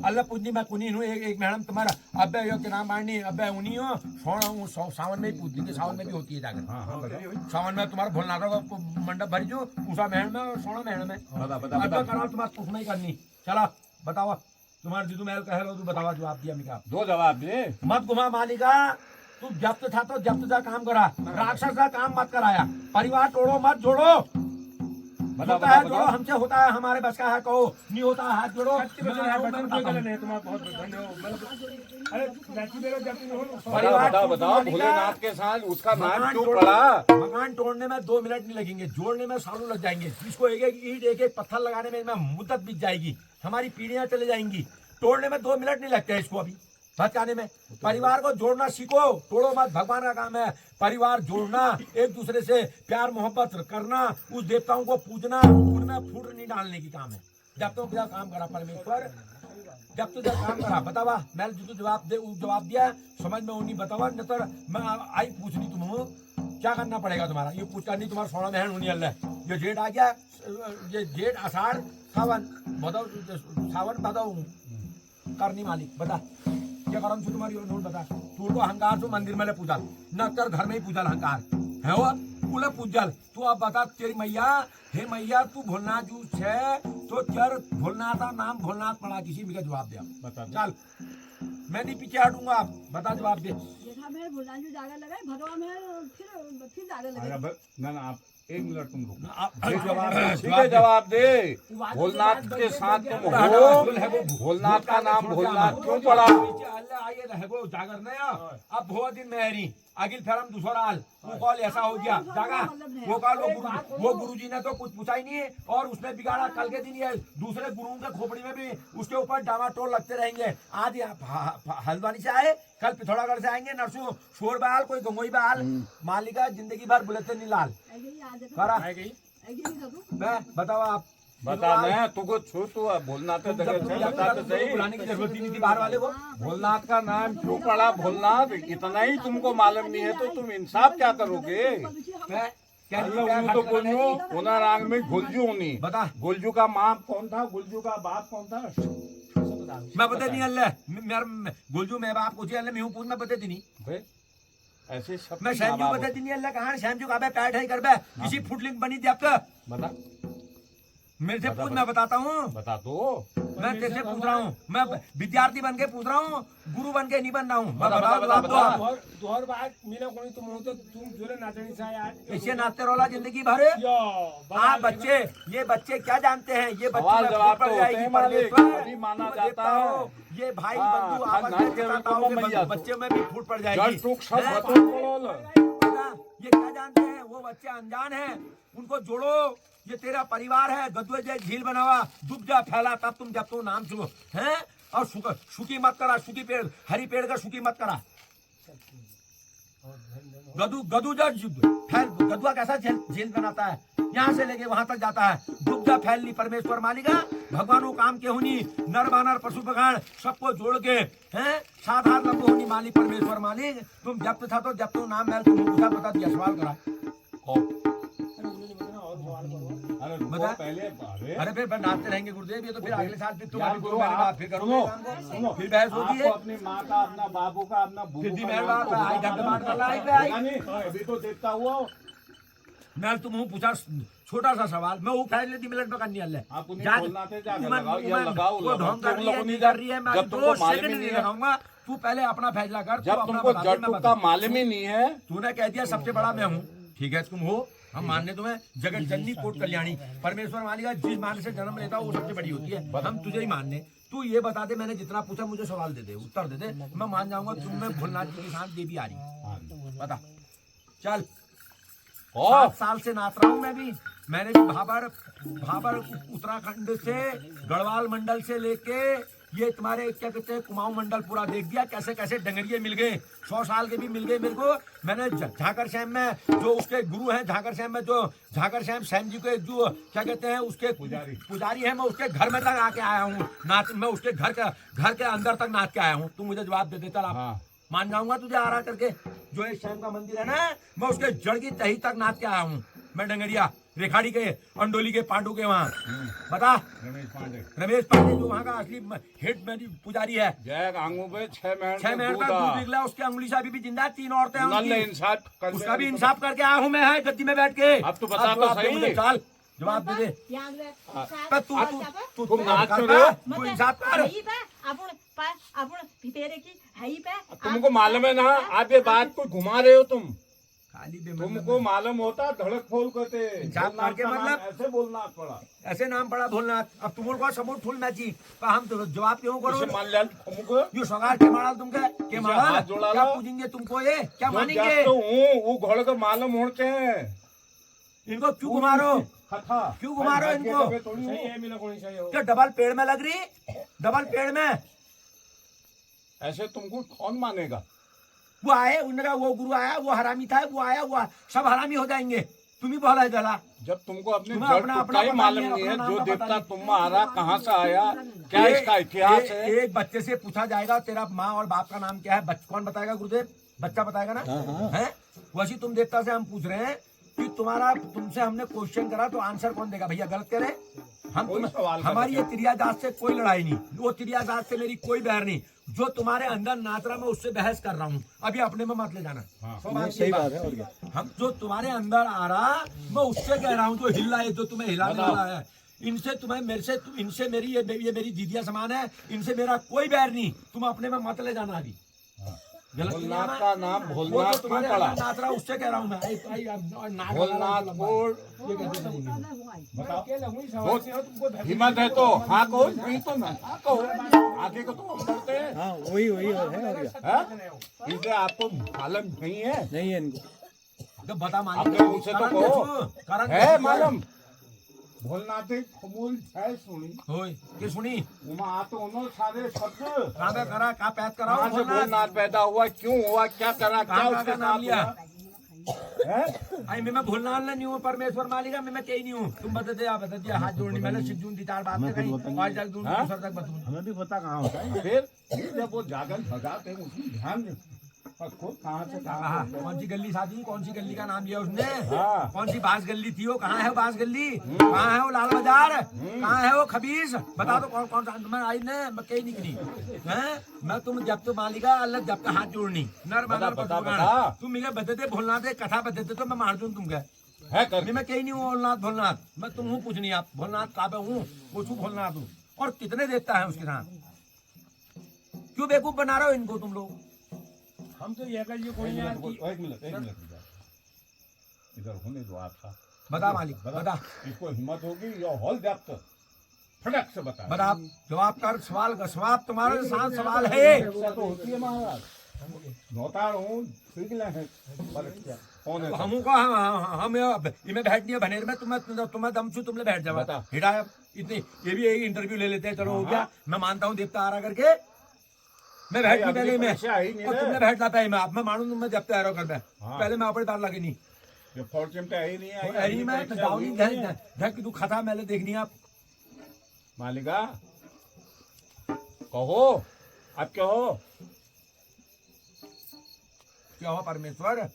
A: अल्लाह पूजनी मैं कुनी हूँ, एक मैडम तुम्हारा अबे यो के नाम मारनी, अबे उन्हीं हो सोना हूँ, सावन में ही पूछ देंगे, सावन में भी होती है जाकर, सावन में तुम्हारा भोलनाथ का मंडप भरी जो उषा महल में और सोना महल में, अब्बे कराओ तुम्हारा पूछना ही करनी। चलो बताओ, तुम्हारा जिदू महल कह लो, तू बतावा, जवाब दिया मिका।
D: दो जवाब दे।
A: मत घुमा मालिका, तू जब्त था तो जब्त का काम करा, राक्षस का काम मत कराया, परिवार तोड़ो मत जोड़ो, होता है जोड़ो, हमसे होता है, हमारे बस का है कहो, नहीं होता है हाथ जोड़ो।
D: बताओ बताओ भोलेनाथ के साथ उसका नाम क्यों पड़ा?
A: मकान तोड़ने में 2 मिनट नहीं लगेंगे, जोड़ने में सालों लग जाएंगे, इसको एक एक ईंट एक एक पत्थर लगाने में मुद्दत बीत जाएगी, हमारी पीढ़ियां चले जाएंगी। तोड़ने में 2 मिनट नहीं लगते इसको अभी बचाने में। परिवार को जोड़ना सीखो, तोड़ो मत, भगवान का काम है परिवार जोड़ना, एक दूसरे से प्यार मोहब्बत करना, उस देवताओं को पूजना, उनमें फूट नहीं डालने की काम है। जब तो क्या काम करा परमेश्वर, जब तो जब काम करा बतावा, मैं जो जवाब दिया समझ में उन्हीं बतावा, न तो मैं आई पूछनी तुम हो, क्या करना पड़ेगा तुम्हारा, ये पूछ करनी तुम्हारा सोना बहन होनी अल्लाह। ये जेठ आ गया, ये जेठ आषाढ़ सावन बताओ, सावन बताओ करनी मालिक बता क्या करम छू तुम्हारी और नोट बता। तू तो अहंकार तो मंदिर में पूजा न कर, घर में ही पूजा अहंकार है वो पूरे पूजल। तू अब बता तेरी मैया, हे मैया तू भोलनाथ जू छे तो चर भोलनाथ का नाम भोलनाथ पड़ा, किसी भी का जवाब दिया
D: बता दे।
A: चल मैं नहीं पीछे हटूंगा, आप बता जवाब दे।
F: जेठा में भोलनाथ जी जाने लगे, भदवा में फिर जाने लगे।
D: अरे ना ना आप 1 मिनट तुम रुको,
A: जवाब
D: सीधे जवाब दे। भोलनाथ के साथ तुम हो, भोलनाथ का नाम भोलनाथ क्यों पड़ा?
A: आइए रहेगो जागर नया, अब बहुत दिन मेहरी अगिल फेरम दूसरा हाल वो कॉल ऐसा हो गया जागा, वो कॉल वो गुरुजी ने तो कुछ पूछा ही नहीं है, और उसने बिगाड़ा कल के दिन, ये दूसरे गुरुओं के खोपड़ी में भी उसके ऊपर डामाटोल लगते रहेंगे। आज हल्द्वानी से आए, कल पिथौरागढ़ से आएंगे, नरसू शोर बहाल, कोई गंगोई बहाल, मालिका जिंदगी भर बुलेते नहीं लाल करा बताओ आप
D: बता मैं तुझको छू, तू भोलनाथ के जगह से बता तो सही।
A: बुलाने की जरूरत ही नहीं थी बाहर वाले को।
D: भोलनाथ का नाम क्यों पड़ा भोलनाथ, इतना ही तुमको मालूम नहीं है तो तुम इंसाफ क्या करोगे? तो गुलजू उना रंग में गुलजू नहीं
A: बता,
D: गुलजू का माँ कौन था, गुलजू का बाप कौन था?
A: मैं बता नहीं अल्लाह, मेरा गुलजू मैं बाप पूछे अल्लाह मैं पूछ मैं बताती नहीं,
D: ऐसे सब
A: मैं शैमजू बताती नहीं अल्लाह कहाँ शैमजू का पैट है कर किसी फुटलिंग बनी थी आपका
D: बता,
A: मेरे से पूछ मैं बताता हूँ,
D: बता दो।
A: मैं तेरे से पूछ रहा हूँ, मैं विद्यार्थी बन के पूछ रहा हूँ, गुरु बन के नहीं बन रहा हूँ।
B: दोहर बात मिला कोई तुम हो तो तुम जोरे नाचनी सा यार,
A: ऐसे नाचते रहोला जिंदगी भर आप बच्चे, ये बच्चे क्या जानते हैं, ये
D: सवाल जवाब तो होते हैं मालिक, अभी माना जाता है
A: ये भाई बंधु आपस में बच्चे में भी फूट पड़ जाएगी। ये क्या जानते हैं, वो बच्चे अनजान हैं, उनको जोड़ो, ये तेरा परिवार है, गदुए जय झील बनावा, डूब जा फैला, तब तुम जब तुम नाम सुनो हैं, और सुखी मत करा, सुखी पेड़ हरी पेड़ का सुखी मत करा। गदू गदुआ कैसा झील बनाता है, यहाँ से लेके वहां तक जाता है, डूब जा फैलनी परमेश्वर मालिका, भगवान काम के होनी, नर बानर पशु पखान सबको जोड़ के हैं, साधारण लंबो होनी मालिक परमेश्वर मालिक, तुम जब था तो जब तुम नाम मैल तुम बता दिया, सवाल करा बता। अरे फिर नाचते रहेंगे गुरुदेव, ये तो फिर अगले साल फिर तुम्हारी गुरु मेरी बात फिर करूंगा, फिर बहस होती है,
D: अपनी माँ का, अपना बाबू का, अपना
A: फिर दी मेहर बात आई घंटे मार कर लाई पे आई
D: अभी तो देखता हुआ
A: मैं तुम्हें पूछा छोटा सा सवाल, मैं वो फैसले 3 मिनट में करनी है।
D: आप उन्हें बोलना थे, जाके लगाओ, या लगाओ,
A: वो ढोंग कर रही है, नहीं कर रही है, मैं
D: जब तुमको
A: 2
D: मालूम
A: सेकंड
D: ही
A: नहीं
D: नहीं है।
A: लगाऊंगा। तू पहले अपना फैसला कर।
D: जब तुमको जट्टू का मालूम ही नहीं है,
A: तूने कह दिया सबसे बड़ा मैं हूँ, ठीक है तुम हो, हम मानने तुम्हें जगत जननी कोट कल्याणी परमेश्वर मालिका जिस मान से जन्म लेता है वो सबसे बड़ी होती है, हम तुझे ही मानने। तू ये बता दे, मैंने जितना पूछा मुझे सवाल दे दे, उत्तर दे दे, मैं मान जाऊंगा तुम में भोलेनाथ जी की साथ देवी आ रही। बता चल। 7 साल से नाच रहा हूँ मैं भी। मैंने भाबर उत्तराखंड से गढ़वाल मंडल से लेके ये तुम्हारे क्या कहते हैं कुमाऊं मंडल पूरा देख दिया, कैसे कैसे डंगरिये मिल गए, 100 साल के भी मिल गए मेरे को। मैंने झाकर श्याम में जो उसके गुरु हैं, झाकर श्याम में जो झाकर श्याम सैन जी के जो क्या कहते हैं उसके पुजारी है, मैं उसके घर में तक आके आया हूँ नाच, मैं उसके घर के अंदर तक नाच के आया हूँ। तू मुझे जवाब दे दे, चल आप मान जाऊंगा तुझे आ रहा करके। जो एक श्याम का मंदिर है ना, मैं उसके जड़ की तही तक नाच के आया हूँ, मैं डंगरिया रेखाड़ी के अंडोली के पांडु के वहाँ। बता। रमेश पांडे जो वहाँ का असली हेड मेरी पुजारी है।
D: जय आंगू पे 6
A: महीने का दूध निकला, उसकी अंगुली से अभी भी जिंदा है, 3 औरतें हैं
D: इंसाफ
A: उसका भी इंसाफ करके आया हूँ मैं, है गद्दी में बैठ के।
D: अब तो बता तो सही मुझे,
A: चल जवाब दे दे। तू इंसाफ कर।
D: तुमको मालूम है ना, आप ये बात को घुमा रहे हो तुम।
A: खाली
D: तुमको मालूम होता धड़क फोल करते
A: मतलब
D: ऐसे बोलना पड़ा,
A: ऐसे नाम पड़ा भोलनाथ। अब तुम को सबूत फूल मैची हम तो जवाब क्यों करो?
D: मान लिया तुमको
A: यो सगार के मारा तुमके के मारा क्या पूछेंगे तुमको, ये क्या मानेंगे?
D: तो हूँ वो घोड़ को मालूम होते हैं।
A: इनको क्यों घुमारो, क्यों घुमारो इनको? क्या डबल पेड़ में लग रही, डबल पेड़ में
D: ऐसे तुमको कौन मानेगा?
A: वो आए, उनका वो गुरु आया, वो हरामी था, वो आया, वो सब हरामी हो जाएंगे। तुम ही बोला जला।
D: जब तुमको अपने जड़ का ही मालूम नहीं है, जो देवता तुम्हारा कहाँ से आया, क्या इसका इतिहास है?
A: एक बच्चे से पूछा जाएगा तेरा माँ और बाप का नाम क्या है, कौन बताएगा? गुरुदेव बच्चा बताएगा ना, है? वैसे तुम देवता से हम पूछ रहे हैं कि तुमसे हमने क्वेश्चन करा तो आंसर कौन देगा? भैया गलत कह रहे हैं हम। हमारी ये तिरिया जात से कोई लड़ाई नहीं, वो तिरिया जात से मेरी कोई बैर नहीं। जो तुम्हारे अंदर नाच रहा मैं उससे बहस कर रहा हूँ, अभी अपने में मत ले जाना।
E: सही बात है। और क्या
A: हम जो तुम्हारे अंदर आ रहा मैं उससे कह रहा हूँ, जो हिल रहा है, जो तुम्हें हिलाने वाला है, इनसे तुम्हें मेरे से इनसे मेरी ये मेरी दीदिया समान है, इनसे मेरा कोई बैर नहीं। तुम अपने में मत ले जाना अभी।
D: भोलनाथ का नाम भोलनाथ क्यों पड़ा?
A: नाच रहा उससे कह रहा हूँ मैं।
D: भोलनाथ को हिम्मत है तो हाँ कहो, नहीं तो ना कहो, आगे को तो हम बढ़ते हैं।
E: हाँ वही है। और क्या
D: इसे आपको मालूम नहीं है?
E: नहीं है इनको
A: तो बता
D: आपके मुँह से तो कहो है मालूम। भोलनाथ फमूल है सुनी
A: होय के सुनी
D: उमा तो उन्होंने सारे शब्द
A: कांदा करा का पैद करा।
D: कहाँ से भोलनाथ पैदा हुआ, क्यों हुआ, क्या करा, क्या उसका नाम लिया है?
A: आई मैं भोलनाथ नहीं हूँ, परमेश्वर मालिका मैं कहीं नहीं हूँ। तुम बता दे, आप बता दिया, हाथ जोड़नी मैंने सिद्धून दी 4 बात कही, आज तक दूसर तक बतूं।
D: हमें भी पता कहाँ होता है। फिर जब वो जागन भगाते हैं उसमें ध्यान दे कहाँ से कहाँ।
A: कौन सी गली शादी, कौन सी गली का नाम लिया उसने?
D: हाँ।
A: कौन सी बांस गली थी वो? कहाँ है वो बांस गली? कहाँ है वो लाल बाजार? कहाँ है वो खबीस? बता दो कौन कौन सा। मैं आई ने मैं कहीं निकली है। मैं तुम जब तो मालिका अल्लाह जब का हाथ जोड़नी नर बानर को जोड़ना। तुम मुझे बता भोलनाथ कथा बता तो मैं मार दूं तुमके है। मैं कहीं नहीं हूँ भोलनाथ। मैं तुम हूँ कुछ नहीं। आप भोलनाथ काबे हूँ, वो छू भोलनाथ हूँ। और कितने देवता है उसके साथ? क्यों बेवकूफ बना रहे हो इनको तुम लोग?
B: हम तो ये कहिए कोई नहीं।
D: एक मिनट इधर होने दो आपका।
A: बता मालिक बता,
D: इसको हिम्मत होगी या हॉल दफ्त फटक से बता।
A: बता जवाब कर। सवाल का जवाब तुम्हारे साथ सवाल है।
D: तो होती है महाराज, नौतार हूँ सीख ले हैं कौन है?
A: हमू का हम इनमें बैठ नहीं है भनेर में। तुम्हें दम छू तुमने बैठ जाओ।
D: बता
A: हिटाया इतनी ये भी एक इंटरव्यू ले लेते हैं। चलो हो गया, मैं मानता हूँ देवता आ रहा करके मैं बैठ नहीं पहले में और तुमने बैठना पाए मैं आप मैं मानू तुम मैं जब तैयार कर पहले मैं अपने तार लगे नहीं
D: ये फॉर्च्यून पे आई नहीं
A: है मैं जाऊँ नहीं धक तू खाता मैंने देखनी आप
D: मालिका कहो अब क्या हो
A: परमेश्वर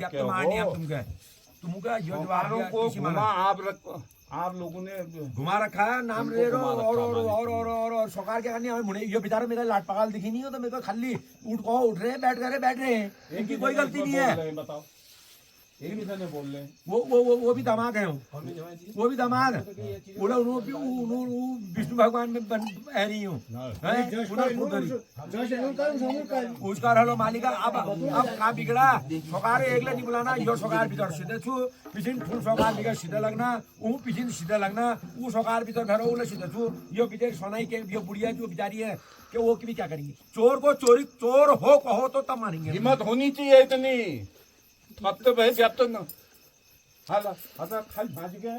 A: जब तुम आनी हम तुम क्या जो जवाब
D: आप लोगों ने
A: घुमा रखा है नाम ले रहे हो और सरकार क्या करनी है? ये बेचारा मेरा लाट पगाल दिखी नहीं हो तो मेरे को खाली उठ रहे हैं, बैठ रहे हैं। इनकी कोई गलती नहीं है।
D: बताओ एक ही ने बोल ले
A: वो भी दामाद है वो भी दामाद बोला विष्णु भगवान में है नहीं हूँ उसका हलो मालिका अब का बिगड़ा सोकार एकले नहीं बुलाना यो सोकार भीतर सीधे छु पिछिन ठुल सोकार बिगड़ सीधे लगना ऊ पिछिन सीधे लगना ऊ सोकार भीतर धरो उले सीधे छु यो बिचारी सोनाई के यो बुढ़िया जो बेचारी है कि वो भी क्या करेंगी चोर को चोर हो कहो तो तब मानेंगे
D: हिम्मत होनी चाहिए इतनी अब तो भाई जब तो न हाला हता खाली भाज गया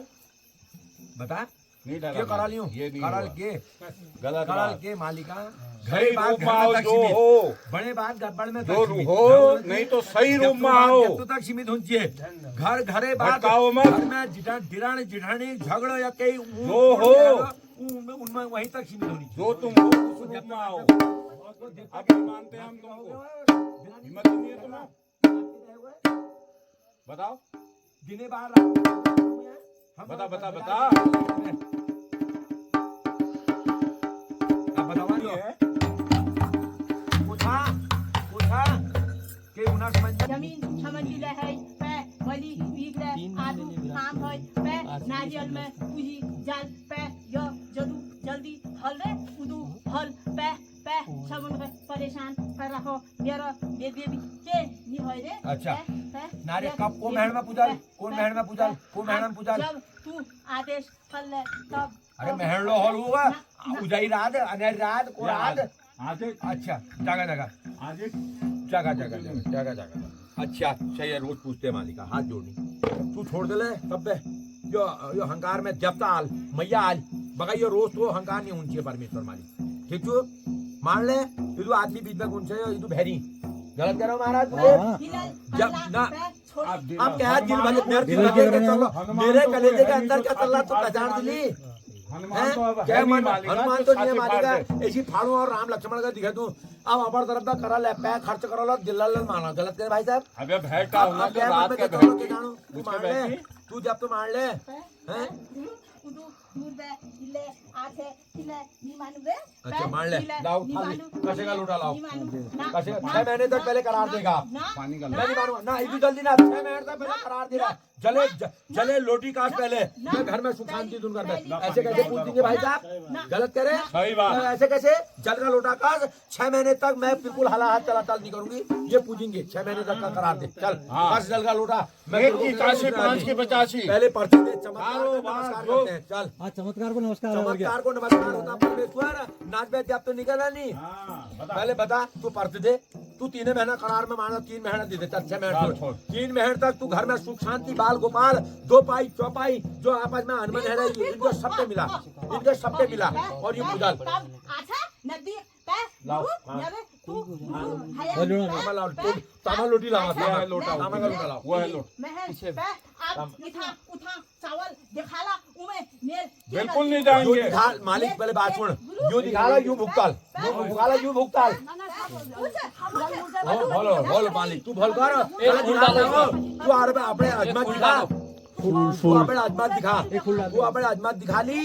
A: बता
D: नहीं डरा
A: क्या करा लियो
D: ये नहीं
A: कराल
D: हुआ।
A: के
D: गलत
A: कराल
D: बात
A: के मालिका
D: सही
A: घरे बात
D: रूप में
A: घर
D: आओ
A: में तक
D: जो
A: सीमित
D: हो
A: बड़े बात गड़बड़ में
D: जो
A: तक सीमित
D: हो नहीं तो सही रूप में आओ
A: जब तक सीमित होनी चाहिए घर घरे बात
D: भटकाओ मत।
A: घर में जिठानी जिठानी झगड़ो या कई
D: जो हो
A: उनमें वहीं तक सीमित होनी
D: जो तुम हो उस रूप में आओ अब मानते हैं हम तुमको हिम्मत नहीं है तुम्हें बताओ
A: दिने बाहर
D: बता बता बता
A: अब बतावा नहीं है पूछा पूछा के उना समझ
C: जमीन समझी है पे बली बीगले आदू काम है पे नारियल में पूजी जाल पे यो जदू जल्दी हल रे उदू हल पे पे सबन परेशान कर रखो मेरा बेबी के नहीं होय रे
A: अच्छा।
C: पे
A: नारे कब को महल में पूजा कौन महल में पूजा को महल में पूजा
C: जब तू आदेश कर ले तब
A: अरे महल लो हॉल हुआ उजाई रात अनेर रात को रात
D: आज
A: अच्छा जगह जगह
D: आज
A: जगह जगह जगह जगह जगह अच्छा सही है रोज पूछते हैं मालिका हाथ जोड़नी तू छोड़ दे ले तब बे यो हंकार में जब आल मैया आल बगा यो रोज तो हंकार नहीं होनी चाहिए परमेश्वर मालिक ठीक छू मान ले इदु आदमी बीच में कौन से इदु भैरी गलत करो महाराज जब ना अब क्या दिल भले मेरे दिल लगे के चलो मेरे कलेजे के अंदर क्या चल रहा तो पहचान दिली
D: हनुमान तो अब
A: क्या
D: है नहीं
A: मन
D: मालिका,
A: हनुमान तो नहीं है
D: साथी
A: मालिका
D: फाड़ दे।
A: ऐसी फाड़ू और राम लक्ष्मण का दिखा दूं अब अपर तरफ का करा ले पैर खर्च करो लो दिल्लाल माना गलत करे भाई साहब
D: अबे भेंट का होना
A: अब
D: तो
A: क्या
D: रात
A: मन
D: के
A: में चलो
D: भेंट
A: के जानो तू
D: उसके
A: मान ले
D: बैठी
A: तू जब तो मान ले हैं
C: उदू दूर बे इले आथे इले नहीं मानू बे
A: अच्छा मान ले लाओ खाली कसे का लोटा लाओ कसे 6 महीने तक पहले करार देगा
D: पानी का
A: मैं नहीं मानूंगा ना इतनी जल्दी ना 6 महीने तक पहले करार दे रहा जले जले लोटी काट पहले मैं घर में सुख शांति दूं घर में ऐसे कैसे पूछ देंगे भाई साहब गलत करे
D: सही बात
A: ऐसे कैसे जल का लोटा काट 6 महीने तक मैं बिल्कुल हाला हाथ चलाचाल नहीं करूंगी ये पूछेंगे 6 महीने तक का करार दे चल
D: हाँ।
A: बस जल का लोटा मैं
D: एक की 85 5 की 85
A: पहले पर्ची दे चमत्कार को नमस्कार करते हैं चल
E: आज चमत्कार को नमस्कार हो गया
A: चमत्कार को नमस्कार होता परमेश्वर नाच बैठ जब तो निकला नहीं पहले बता तू पर्च दे तू 3 महीना करार में माना 3 महीना दे दे चल 6 महीने छोड़ 3 महीने तक तू घर में सुख शांति बाल गोपाल 2 पाई चौपाई जो आपस में अनबन है रही इनको सबके मिला इनको सबके मिला और ये पूजा
C: अच्छा नदी पे
A: लाओ,
C: नवे तू
A: तामा लाओ तामा लोटी लाओ तामा लोटा तामा का लोटा लाओ
D: वो है लोट
C: महल पे आप इथा उठा चावल दिखाला उमे मेल
D: बिल्कुल नहीं
A: यूं
D: जाएंगे
A: दिखा मालिक पहले बात सुन यूं दिखाला यूं भुगताल यूं दिखाला यूं भुगताल बोलो बोलो मालिक तू बोल कर तू अपने अजमत दिखा तू अपने अजमत दिखा तू अपने अजमत दिखा ली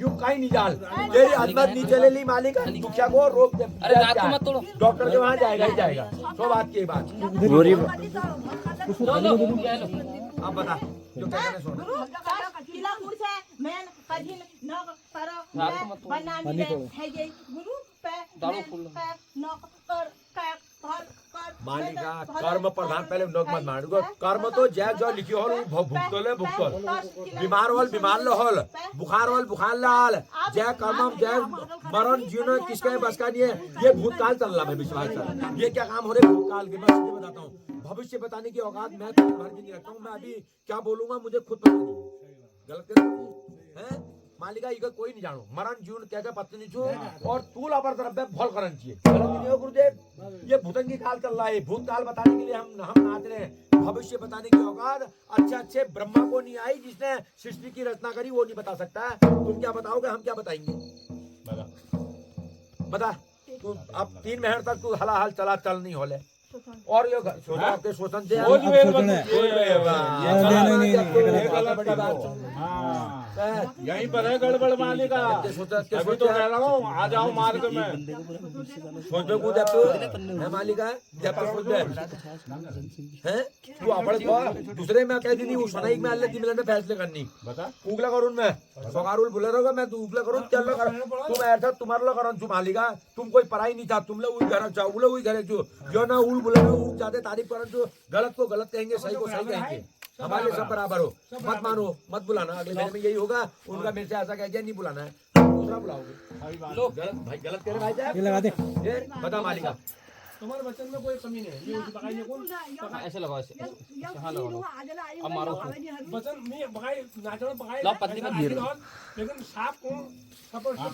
A: यूं कहीं नहीं जाल तेरी अजमत नहीं चले ली मालिक दुखिया को रोक दे डॉक्टर के वहाँ जाएगा ही जाएगा तो बात की बात अब बता जो कहने सुन
C: किला मुझे मैन कठिन न करो बना मिले है ये गुरु पे न कर
A: मालिका कर्म प्रधान पहले लोग मत मानो कर्म तो जय जो लिखी हो भुगतल है भुगतल बीमार होल बीमार लो होल बुखार होल बुखार लाल जय कर्म जय मरण जीवन किसके बस का नहीं है ये भूतकाल चल रहा है विश्वास सर ये क्या काम हो रहे भूतकाल के मैं सीधे बताता हूँ भविष्य बताने की औकात मैं भर भी नहीं रखता हूँ मैं अभी क्या बोलूंगा मुझे खुद पता नहीं गलत है मालिका इधर कोई नहीं जानो मरण जीवन क्या क्या पत्नी छू और तू लापर तरफ भल करन चाहिए गलत नहीं हो गुरुदेव ये भूतंगी काल चल रहा है भूतकाल बताने के लिए हम नाच रहे हैं भविष्य बताने की औकात अच्छे अच्छे ब्रह्मा को नहीं आई जिसने सृष्टि की रचना करी वो नहीं बता सकता तुम क्या बताओगे हम क्या बताएंगे बता तू अब 3 महीने तक तू हला हाल चला चल नहीं होले और ये आपके शोषण से
E: नहीं
D: यहीं पर है गड़बड़ मालिका। अभी तो कह रहा हूँ आ जाओ मार्ग में।
A: सोचो को जब है मालिका जब तक सोच है तू अपने को दूसरे में कह दी वो सुनाई में अल्लाह दी मिलन फैसले करनी
D: बता
A: उगला करूं मैं सगारुल बोले रहोगा मैं तू उगला करूं चल कर तुम ऐसा तुम्हारे लो करूं तू मालिका तुम कोई पढ़ाई नहीं था तुम लोग वही घर चाहो बोले वही घर जो ना उल बोले उल जाते तारीफ करो जो गलत को गलत कहेंगे सही को सही कहेंगे हमारे सब बराबर हो मत मानो मत बुलाना अगले महीने में यही होगा उनका मेरे से ऐसा कह दिया नहीं बुलाना है दूसरा बुलाओगे लो गलत भाई गलत कह रहे भाई साहब
E: ये लगा दे
A: ये बता मालिका
B: तुम्हारे बच्चन में कोई कमी नहीं है ये उसी बगाई कौन
F: ऐसे लगाओ ऐसे हाँ लगाओ अब मारो
B: बच्चन में बगाई नाचो बगाई
F: लाओ पत्नी में घेर
B: लेकिन सांप को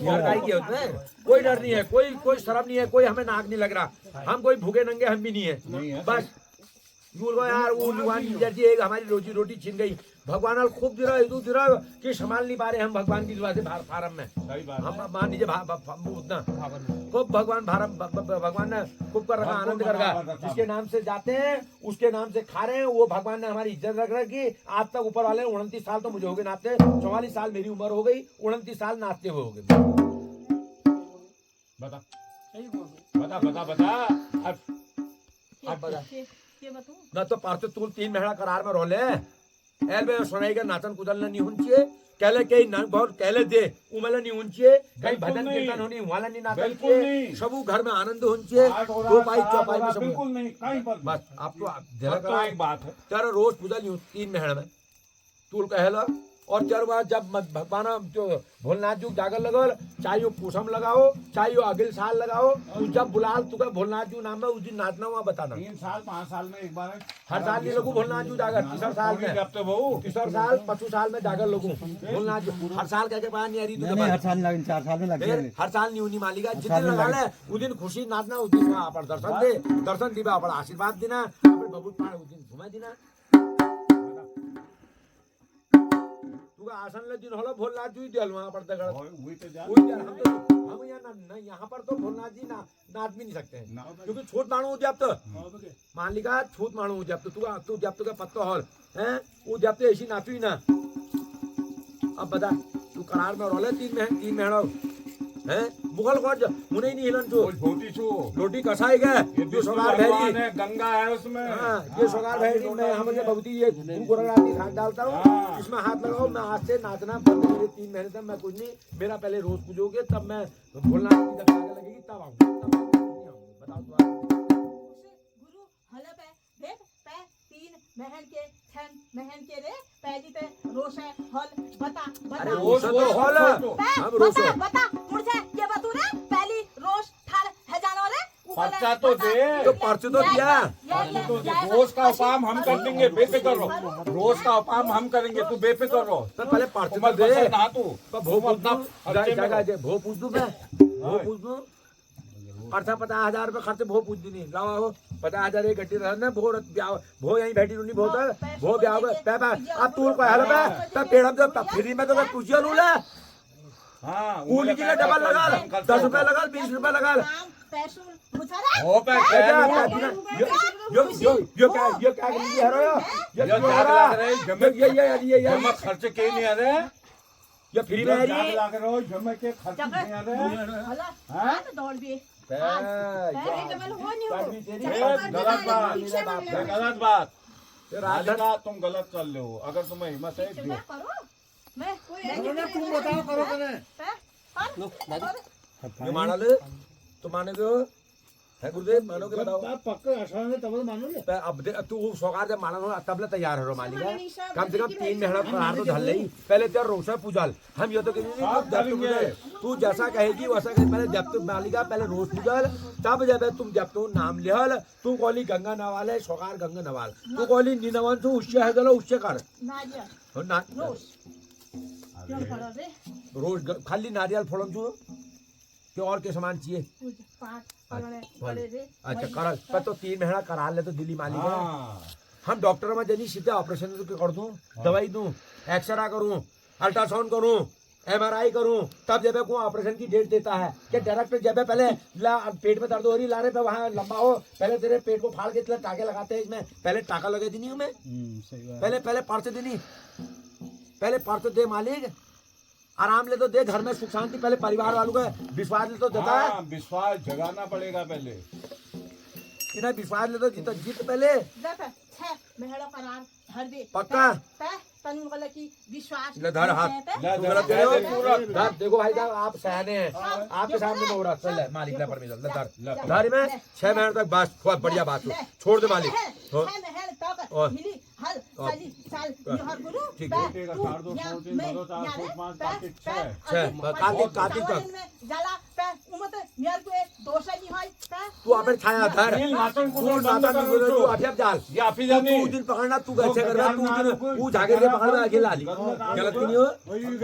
A: डर काहे की होता है कोई डर नहीं है कोई शर्म नहीं है कोई हमें नाक नहीं लग रहा हम कोई भूखे नंगे हम भी नहीं है बस बोल गो यार वो भगवान जैसी एक हमारी रोजी रोटी छिन गई भगवान खूब दिरा इधर दिरा कि संभाल नहीं पा रहे हम भगवान की दुआ से फार्म में हम मान लीजिए उतना खूब भगवान भगवान ने खूब कर रखा आनंद कर रखा जिसके नाम से जाते हैं उसके नाम से खा रहे हैं वो भगवान ने हमारी इज्जत रख रखी आज तक ऊपर वाले 29 साल तो मुझे हो गए नाचते 44 साल मेरी उम्र हो गई 29 साल नाचते हुए हो गए
D: बता बता बता बता
A: अब बता
C: ये बताऊं
A: न तो पार्थ तू 3 महीना करार में रोले एल में सुनाई का नाचन कुदलना नहीं होनी कहले कहीं न बहुत कहले दे उमला नहीं होनी कहीं भजन कीर्तन होनी वाला नहीं नाचन सबू घर में आनंद होनी दो पाई चौपाई में सब
D: बिल्कुल नहीं कहीं पर
A: बस आप तो
D: अब तो एक बात है
A: तेरा रोज पूजा नहीं 3 महीने में तू कहला और चार बार जब भगवान जो भोलनाथ जी जागर लगल चाहे पूसम लगाओ चाहे अगले साल लगाओ तू जब बुलाल तू भोलनाथ जी नाम में उस दिन नाचना हुआ बताना
D: 3 साल 5 साल में एक बार
A: हर साल नहीं लगू भोलनाथ जी जागर तीसरा साल में
D: अब तो बहु
A: तीसरा साल 25 साल में जागर लगू भोलनाथ जी हर साल कह के पाया नहीं आ रही
E: नहीं हर साल लगे 4 साल में लग जाएंगे
A: हर साल नहीं होनी मालिका जितने लगा ले उस दिन खुशी नाचना उस दिन पर दर्शन दे दर्शन दीबा पर आशीर्वाद देना अपने बबूत पाड़ उस दिन घुमा देना आसन ले दिन होलो भोलनाथ जी दिल वहां पर तगड़
D: वही तो जा
A: हम यहाँ पर तो भोलनाथ जी नाच भी नहीं सकते हैं क्योंकि छोट मानू हो जब तो मालिका छोट मानू हो जब तो तू जब तो का पत्ता हॉल हैं वो जब तो ऐसी नाचू ही ना अब बता तू करार में रोले 3 महीना हैं मुगल को मुने ही नहीं हिलन तू
D: छोटी छू
A: रोटी कसाई गए जो सोगार भैरी
D: है गंगा है उसमें
A: हां ये सोगार भैरी मैं हमने बहुती ये गुरगुराती खाक डालता हूं इसमें हाथ लगाओ मैं आज से नाचना बंद मेरे 3 महीने तक मैं कुछ नहीं मेरा पहले रोज पूजोगे तब मैं भोलनाथ की जब आगे लगेगी तब आऊंगा तब नहीं आऊंगा बताओ तो
C: गुरु हल पे देख पे 3 महन के 6 महन के रे पहली ते रोश है हल बता
A: अरे
C: बता
A: रोश तो हॉल हम रोश
C: बता बता मुझे ये बतू रे पहली रोश थाल है जानो रे
D: पर्चा तो दे
A: तो पर्चा तो दिया
D: रोज का उपाम हम कर देंगे बेफिक्र रहो रोज का उपाम हम करेंगे तू बेफिक्र रहो
A: तो पहले पर्चा तो दे
D: ना तू
A: तो भो पूछ दूं मैं भो पूछ दूं पर्चा 50,000 रुपए खर्च भो पूछ दी नहीं लावा हो 50,000 एक गड्डी रहना भो यहीं बैठी रुनी भो भो ब्याह पैपा अब तू को हेलो बे तब पेड़ तो फ्री में तो पूछियो लूला
D: हां
A: कूली के लिए डबल लगा 10 रुपए लगा 20 रुपए लगा
C: पैसों मुझारा
D: हो पे
A: यो क्या लीजिए हरो ये
D: मत खर्च के नहीं आ रहे
A: ये फ्री में है री
D: लग रहे हो जमे के खर्च नहीं आ रहे
C: हला हां दौड़ भी
D: गलत बात राधिका तुम गलत कर लो अगर तुम्हें हिम्मत है जो
C: मैं
E: तुम बताओ करो कने
A: माना ले तो माने दो है गुरुदेव मानो के बताओ
E: पक्का आसान है तब मानो ले
A: अब तू सोगार जब माना हो तबले तैयार है मालिका कम से कम 3 महीना करार तो धल ले पहले तेरा रोशा पूजल हम ये तो कहेंगे तू जैसा कहेगी वैसा कहे पहले जब तू मालिका पहले रोज पूजल तब जब तुम जब तू नाम लेहल तू कोली गंगा नवाले सोगार गंगा नवाल तू कोली निनवन तू उससे है चलो उससे कर रोज खाली नारियल फोड़म तू कि और के सामान चाहिए अच्छा कर तो 3 महीना करा ले तो दिल्ली मालिक हम डॉक्टर में जनी सीधे ऑपरेशन कर दूं दवाई दूं एक्सरा करूं अल्ट्रासाउंड करूं MRI करूं तब जब को ऑपरेशन की डेट देता है कि डायरेक्ट जब पहले पेट में दर्द हो रही लारे पे वहाँ लंबा हो पहले तेरे पेट को फाड़ के तेरे टाके लगाते हैं इसमें पहले टाका लगे दी नहीं हूँ मैं पहले पर्चे देनी पहले पर्चे दे मालिक आराम ले तो दे, घर में सुख शांति, पहले परिवार वालों का विश्वास ले तो देता है।
D: हाँ, विश्वास जगाना पड़ेगा पहले।
A: इन्हें विश्वास ले तो जीत पहले।
C: देख 6 महीनों करार धर दे
A: पक्का?
C: तनु वाला की विश्वास
A: ले धर हाथ।
D: ले,
A: तू
D: ले,
A: गलत
D: ले,
A: करे हो?
D: ले, पूरा।
A: धर, देखो भाई साहब आप सहने हैं, आपके सामने में हो रहा चल मालिक ले परमिशन ले धर। धर में 6 महीने तक बस बहुत बढ़िया बात हो, छोड़ दे मालिक। और
C: मिली हल साली साल योहर गुरु
A: ठीक
C: है।
D: है।
C: तू
D: चार दो,
C: या
D: दो, तीन,
C: मैं
D: दो, चार,
C: यारे,
D: दो, पाँच,
C: पे-
D: कार्तिक,
C: पे-
D: छह।
A: कार्तिक तक।
C: जाला पे उमत मेर को दोष नहीं होय पे
A: तू आपे छाया धर,
D: ये नाटन को
A: तू
D: बंद
A: नाटन
D: कर
A: को
D: दो।
A: तू अभी जाल,
D: ये आप ही जानी।
A: तू दिन पकड़ना, तू कैसे करना, तू झागे के पकड़ में आगे ला ली, गलत नहीं हो।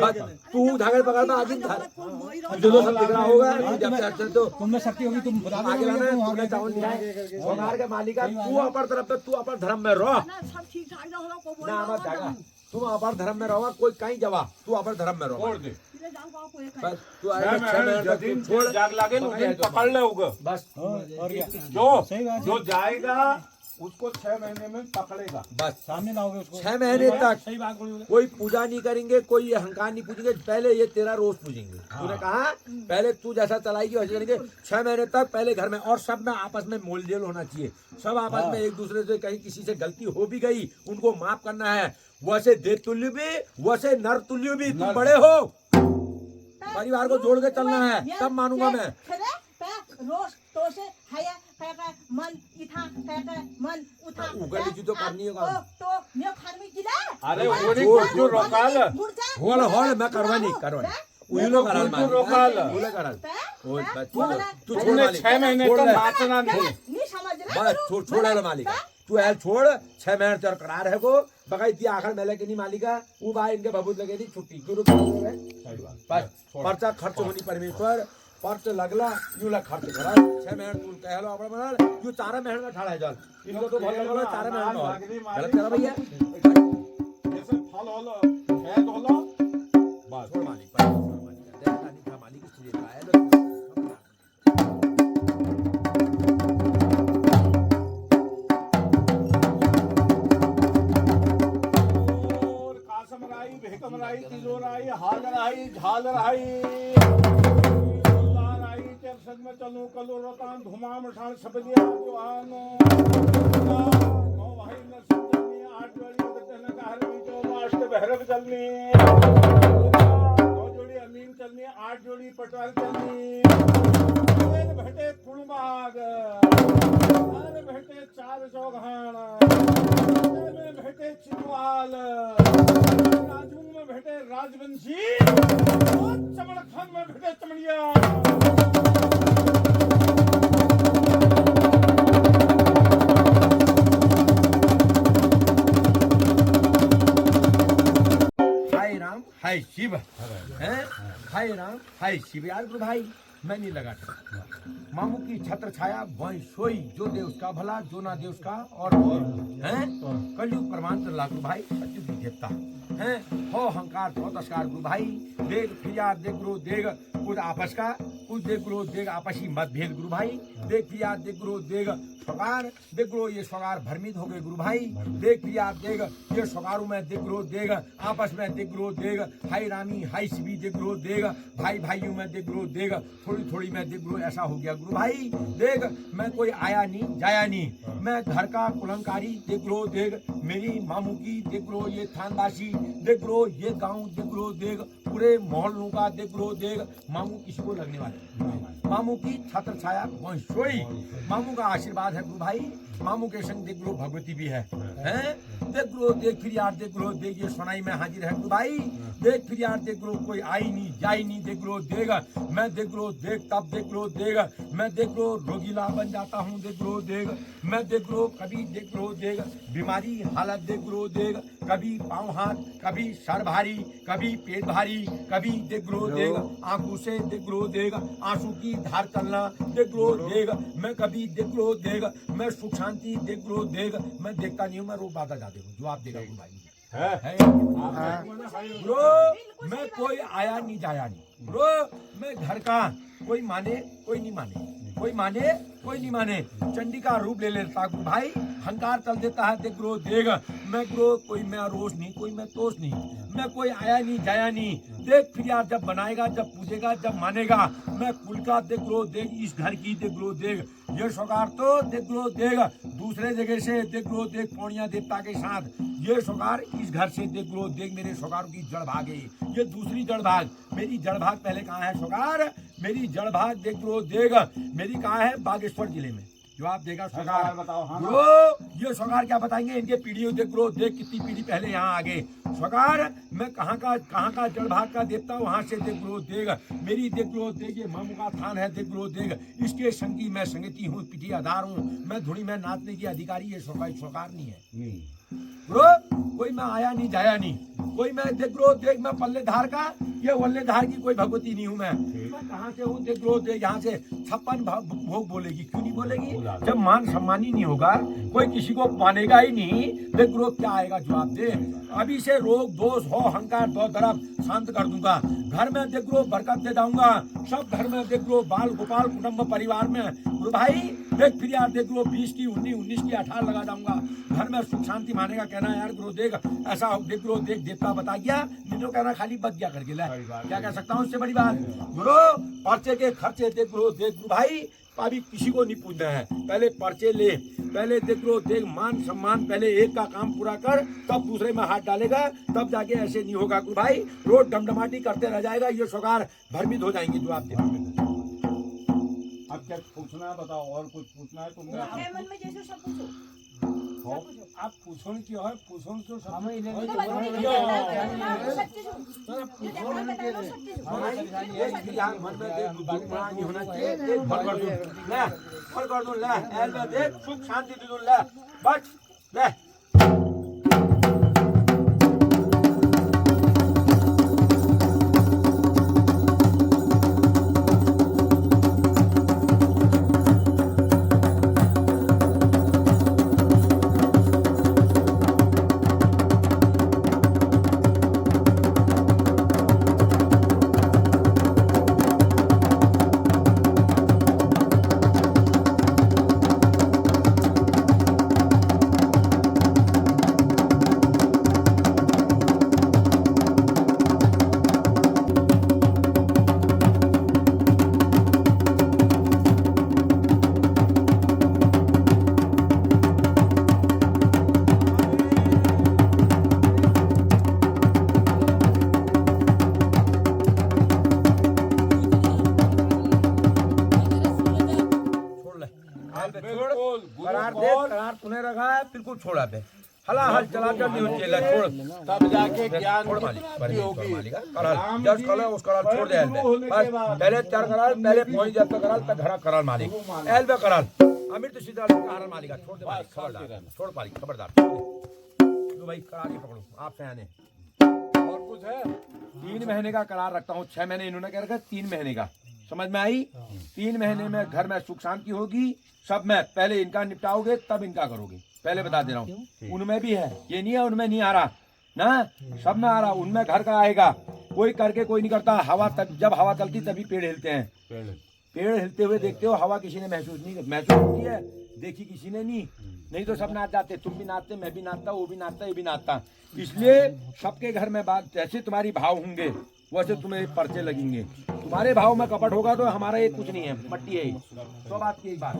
A: बस तू झागे पकड़ में आगे धर, जो सब दिख रहा होगा जब से अच्छा तो
E: तुम में शक्ति होगी, तुम बता
A: आगे
E: दो
A: लाना, तूने चावल दिया है सोनार के मालिका, तू अपर तरफ पे, तू अपर धर्म में रहो
F: ना सब ठीक ठाक ना होला को
A: ना मत जागा, तू अपर धर्म में रहो, कोई कहीं जवा, तू अपर धर्म में रहो
D: छोड़ दे।
F: इले जाओ को कोई
A: बस तू
D: छह
A: आए 6
D: महीने
A: महीने तक
D: जदीन
A: तू छोड़,
D: जाग लागे ना, उस दिन पकड़ ले होगा।
A: बस
E: और क्या
D: जो
E: सही बात है।
D: जो जाएगा उसको 6 महीने में पकड़ेगा।
A: बस
E: सामने लाओगे उसको।
A: 6 महीने तक
B: सही बात बोली।
A: कोई पूजा नहीं करेंगे, कोई अहंकार नहीं पूजेंगे, पहले ये तेरा रोज पूजेंगे। तूने कहा पहले तू जैसा चलाएगी वैसे करेंगे 6 महीने तक पहले घर में, और सब में आपस में मोल जेल होना चाहिए, सब आपस में एक दूसरे से कहीं किसी से गलती हो भी गई उनको माफ करना है, वैसे देव तुल्य भी वैसे नर तुल्य भी, तुम बड़े हो, परिवार को जोड़ के चलना है, तब मानूंगा मैं।
C: रोज तो से हया का मन इथा का मन उठा
A: उगली जी तो करनी होगा।
C: तो मैं फार्मी गिला
D: अरे वो जो रोकाल
A: होल मैं करवानी उही लोग कराल
D: तू रोकाल।
A: उले कराल ओए बस तू छोड़
D: तूने
A: मालिक,
D: 6 महीने
A: छोड़
D: तो
A: ले।
D: नाचना नहीं।
C: नहीं समझ रहा
A: बस छोड़ ले मालिक, तू ऐल छोड़ 6 महीने तेरा करार है को बकाई दी आखिर मेले के नहीं मालिका वो भाई इनके बबूत लगे दी छुट्टी शुरू कर दे बस पर्चा खर्च होनी परमेश्वर पर्च लगला यूं ला खर्च करा 6 महीने तू कह लो अपना बना यू 4 महीने में ठाड़ा है जल इनको तो बहुत लगला 4 महीने में गलत करा भैया
D: जैसे फल होलो खेत होलो बस
A: छोड़ मालिक देखा नहीं था मालिक इसलिए आया
D: और कासम राई भेकम राई तिजोर राई हाल राई झाल राई अल्लाह राई तेर संग में चलूं कलो रतान धुमाम शान सबलिया दुआन नौ भाई न संजनी 8 जोड़ी गतन का हर बीचो मास्ट भैरव चलनी नौ जोड़ी अमीन चलनी 8 जोड़ी पटवाल चलनी तेर भेटे कुणबाग तार भेटे 4 चौघान में भेटे चितवाल राजू में भेटे राजवंशी और चमड़खन में भेटे चमड़िया
A: हाय राम हाय शिव हैं हाय राम हाय शिव यार गुरु भाई मैं नहीं लगा मामू की छत्र छाया वही सोई जो दे उसका भला जो ना दे उसका और हैं कलयुग प्रमाण तो लागू भाई सत्य की देवता हैं हो हंकार तो तस्कार गुरु भाई देख फिर देख गुरु देख कुछ आपस का कुछ देख गुरु देख आपसी मतभेद गुरु भाई देख फिर देख गुरु देख स्वकार देख गुरु ये स्वकार भ्रमित हो गए गुरु भाई देख फिर देख ये स्वकारों में देख गुरु देख आपस में देख गुरु देख हाय रामी हाय शिवी देख गुरु देख भाई भाइयों में देख गुरु देख थोड़ी थोड़ी में देख गुरु ऐसा हो गया गुरु भाई देख मैं कोई आया नहीं जाया नहीं मैं घर का कुलंकारी देख गुरु देख मेरी मामू की देख गुरु ये थानदासी देख गुरु ये गांव देख गुरु देख पूरे मोहल्लों का देख गुरु देख मामू किसी को लगने वाले मामू की छत्र छाया वंशोई मामू का आशीर्वाद है गुरु भाई मामू के संग देख गुरु भगवती भी है हैं देख गुरु देख फिर यार देख गुरु देख ये सुनाई में हाजिर है गुरु भाई देख फिर यार देख गुरु कोई आई नहीं जाई नहीं देख गुरु देख मैं देख गुरु देख तब देख गुरु देख मैं देख गुरु रोगीला बन जाता हूँ देख गुरु देख मैं देख गुरु कभी देख गुरु देख बीमारी हालत देख गुरु देख कभी पाँव हाथ कभी सर भारी कभी पेट भारी कभी देख गुरु देख आंखों से देख गुरु देख आंसू की धार चलना देख गुरु देख मैं कभी देख गुरु देख मैं सुख शांति देख गुरु देख मैं देखता नहीं हूँ मैं रोज बाता जाते हूँ जो आप देखा गुरु भाई है ब्रो मैं कोई आया नहीं जाया नहीं ब्रो मैं घर का कोई माने कोई नहीं माने कोई माने कोई नहीं माने, चंडी का रूप ले लेता भाई, हंकार चल देता है। देख ग्रो देख, मैं ग्रो कोई मैं रोश नहीं, कोई मैं तोष नहीं, मैं कोई आया नहीं जाया नहीं। देख फिर यार जब बनाएगा, जब पूजेगा, जब मानेगा, मैं कुल का देख ग्रो देख, इस घर की देख ग्रो देख, ये शौकार तो देख ग्रो देख दूसरे जगह से देख ग्रो देख पौड़िया देवता के साथ, ये शौकार इस घर से देख ग्रो देख मेरे शौकारों की जड़ भागे, ये दूसरी जड़ भाग, मेरी जड़ भाग पहले कहाँ है शौकार, मेरी जड़ भाग देख ग्रो देख मेरी कहाँ है, बागेश्वर जिले में। जवाब देगा शौकार।
D: बताओ। हाँ
A: ये शौकार क्या बताएंगे, इनके पीढ़ियों देख ग्रो देख कितनी पीढ़ी पहले यहाँ आगे। शौकार मैं कहाँ का जड़ भाग का देवता, वहां से देख ग्रो देख मेरी देख ग्रो देख, ये मामू का थान है देख ग्रो देख, इसके संगी मैं संगति हूँ, पिटी आधार हूँ, मैं धुनी में नाचने की अधिकारी, ये शौकार नहीं है ब्रो। कोई मैं आया नहीं जाया नहीं, कोई मैं देख ग्रो देख मैं पल्लेधार का, ये वल्लेधार की कोई भगवती नहीं हूँ मैं कहाँ से हूँ देख ग्रो देख, यहाँ से 56 भोग बोलेगी, क्यों नहीं बोलेगी, जब मान सम्मान ही नहीं होगा, कोई किसी को मानेगा ही नहीं, देख ग्रो क्या आएगा जवाब दे। अभी से रोग दोष हो हंकार दो तरफ शांत कर दूंगा, घर में देख ग्रो बरकत दे जाऊंगा, सब घर में देख ग्रो बाल गोपाल कुटुंब परिवार में गुरु भाई देख फिर यार देख ग्रो 20 की 19 की 18 लगा जाऊंगा, घर में सुख शांति मानेगा, कहना यार ग्रो देख ऐसा देख ग्रो देख देवता बता गया, नहीं तो कहना खाली बच गया करके ला, क्या कह सकता हूँ उससे बड़ी बात। गुरु पर्चे के खर्चे देख ग्रो देख गुरु भाई अभी किसी को नहीं पूछना है, पहले पर्चे ले, पहले देख लो देख मान सम्मान, पहले एक का काम पूरा कर तब दूसरे में हाथ डालेगा, तब जाके ऐसे नहीं होगा गुरु भाई, रोज डमडमाटी करते रह जाएगा, ये शौकार भ्रमित हो जाएंगे। जो आप
D: अब क्या पूछना है बताओ, और कुछ पूछना है तुमने?
C: अपने मन में जैसे सब पूछो।
D: आप पूछो क्यों है, पूछो क्यों सब
A: सुख शांति दे दूं ले बच ले। करार तूने रखा है बिल्कुल छोड़ा दे, हला हल चला कर नहीं होती है छोड़,
D: तब जाके ज्ञान
A: छोड़ मालिक
D: की होगी।
A: करार जज करार उस करार छोड़ दे बस, पहले 4 करार पहले पहुंच जाता करार तब घर करार मालिक एल पे करार अमिर तो सीधा करार मालिक छोड़ दे मालिक, खबरदार छोड़ मालिक खबरदार तो भाई करार ही पकड़ो आप से आने।
D: और कुछ है?
A: 3 महीने का करार रखता हूँ, 6 महीने इन्होंने कह रखा, 3 महीने का समझ में आई। 3 महीने में घर में सुख शांति होगी, सब में पहले इनका निपटाओगे तब इनका करोगे, पहले बता दे रहा हूँ। उनमें भी है, ये नहीं है उनमें नहीं आ रहा ना, सब में आ रहा, उनमें घर का आएगा, कोई करके कोई नहीं करता। हवा तब जब हवा चलती तभी पेड़ हिलते हैं, पेड़ हिलते हुए देखते हो, हवा किसी ने महसूस होती है, देखी किसी ने नहीं तो सब नाच जाते, तुम भी नाचते, मैं भी नाचता, वो भी नाचता, ये भी नाचता। इसलिए सबके घर में बात जैसे तुम्हारी भाव होंगे वैसे तुम्हें पर्चे लगेंगे, तुम्हारे भाव में कपट होगा तो हमारा ये कुछ नहीं है, मट्टी है, तो बात की बात।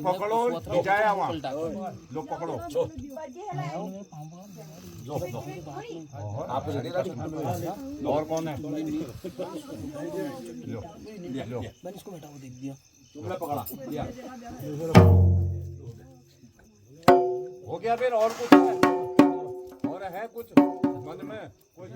D: पकड़ो जाया वहाँ लो, पकड़ो
A: आप
D: और कौन है? लो
A: तुमने पकड़ा लिया।
D: हो गया फिर? और कुछ है? और है कुछ मन में? कुछ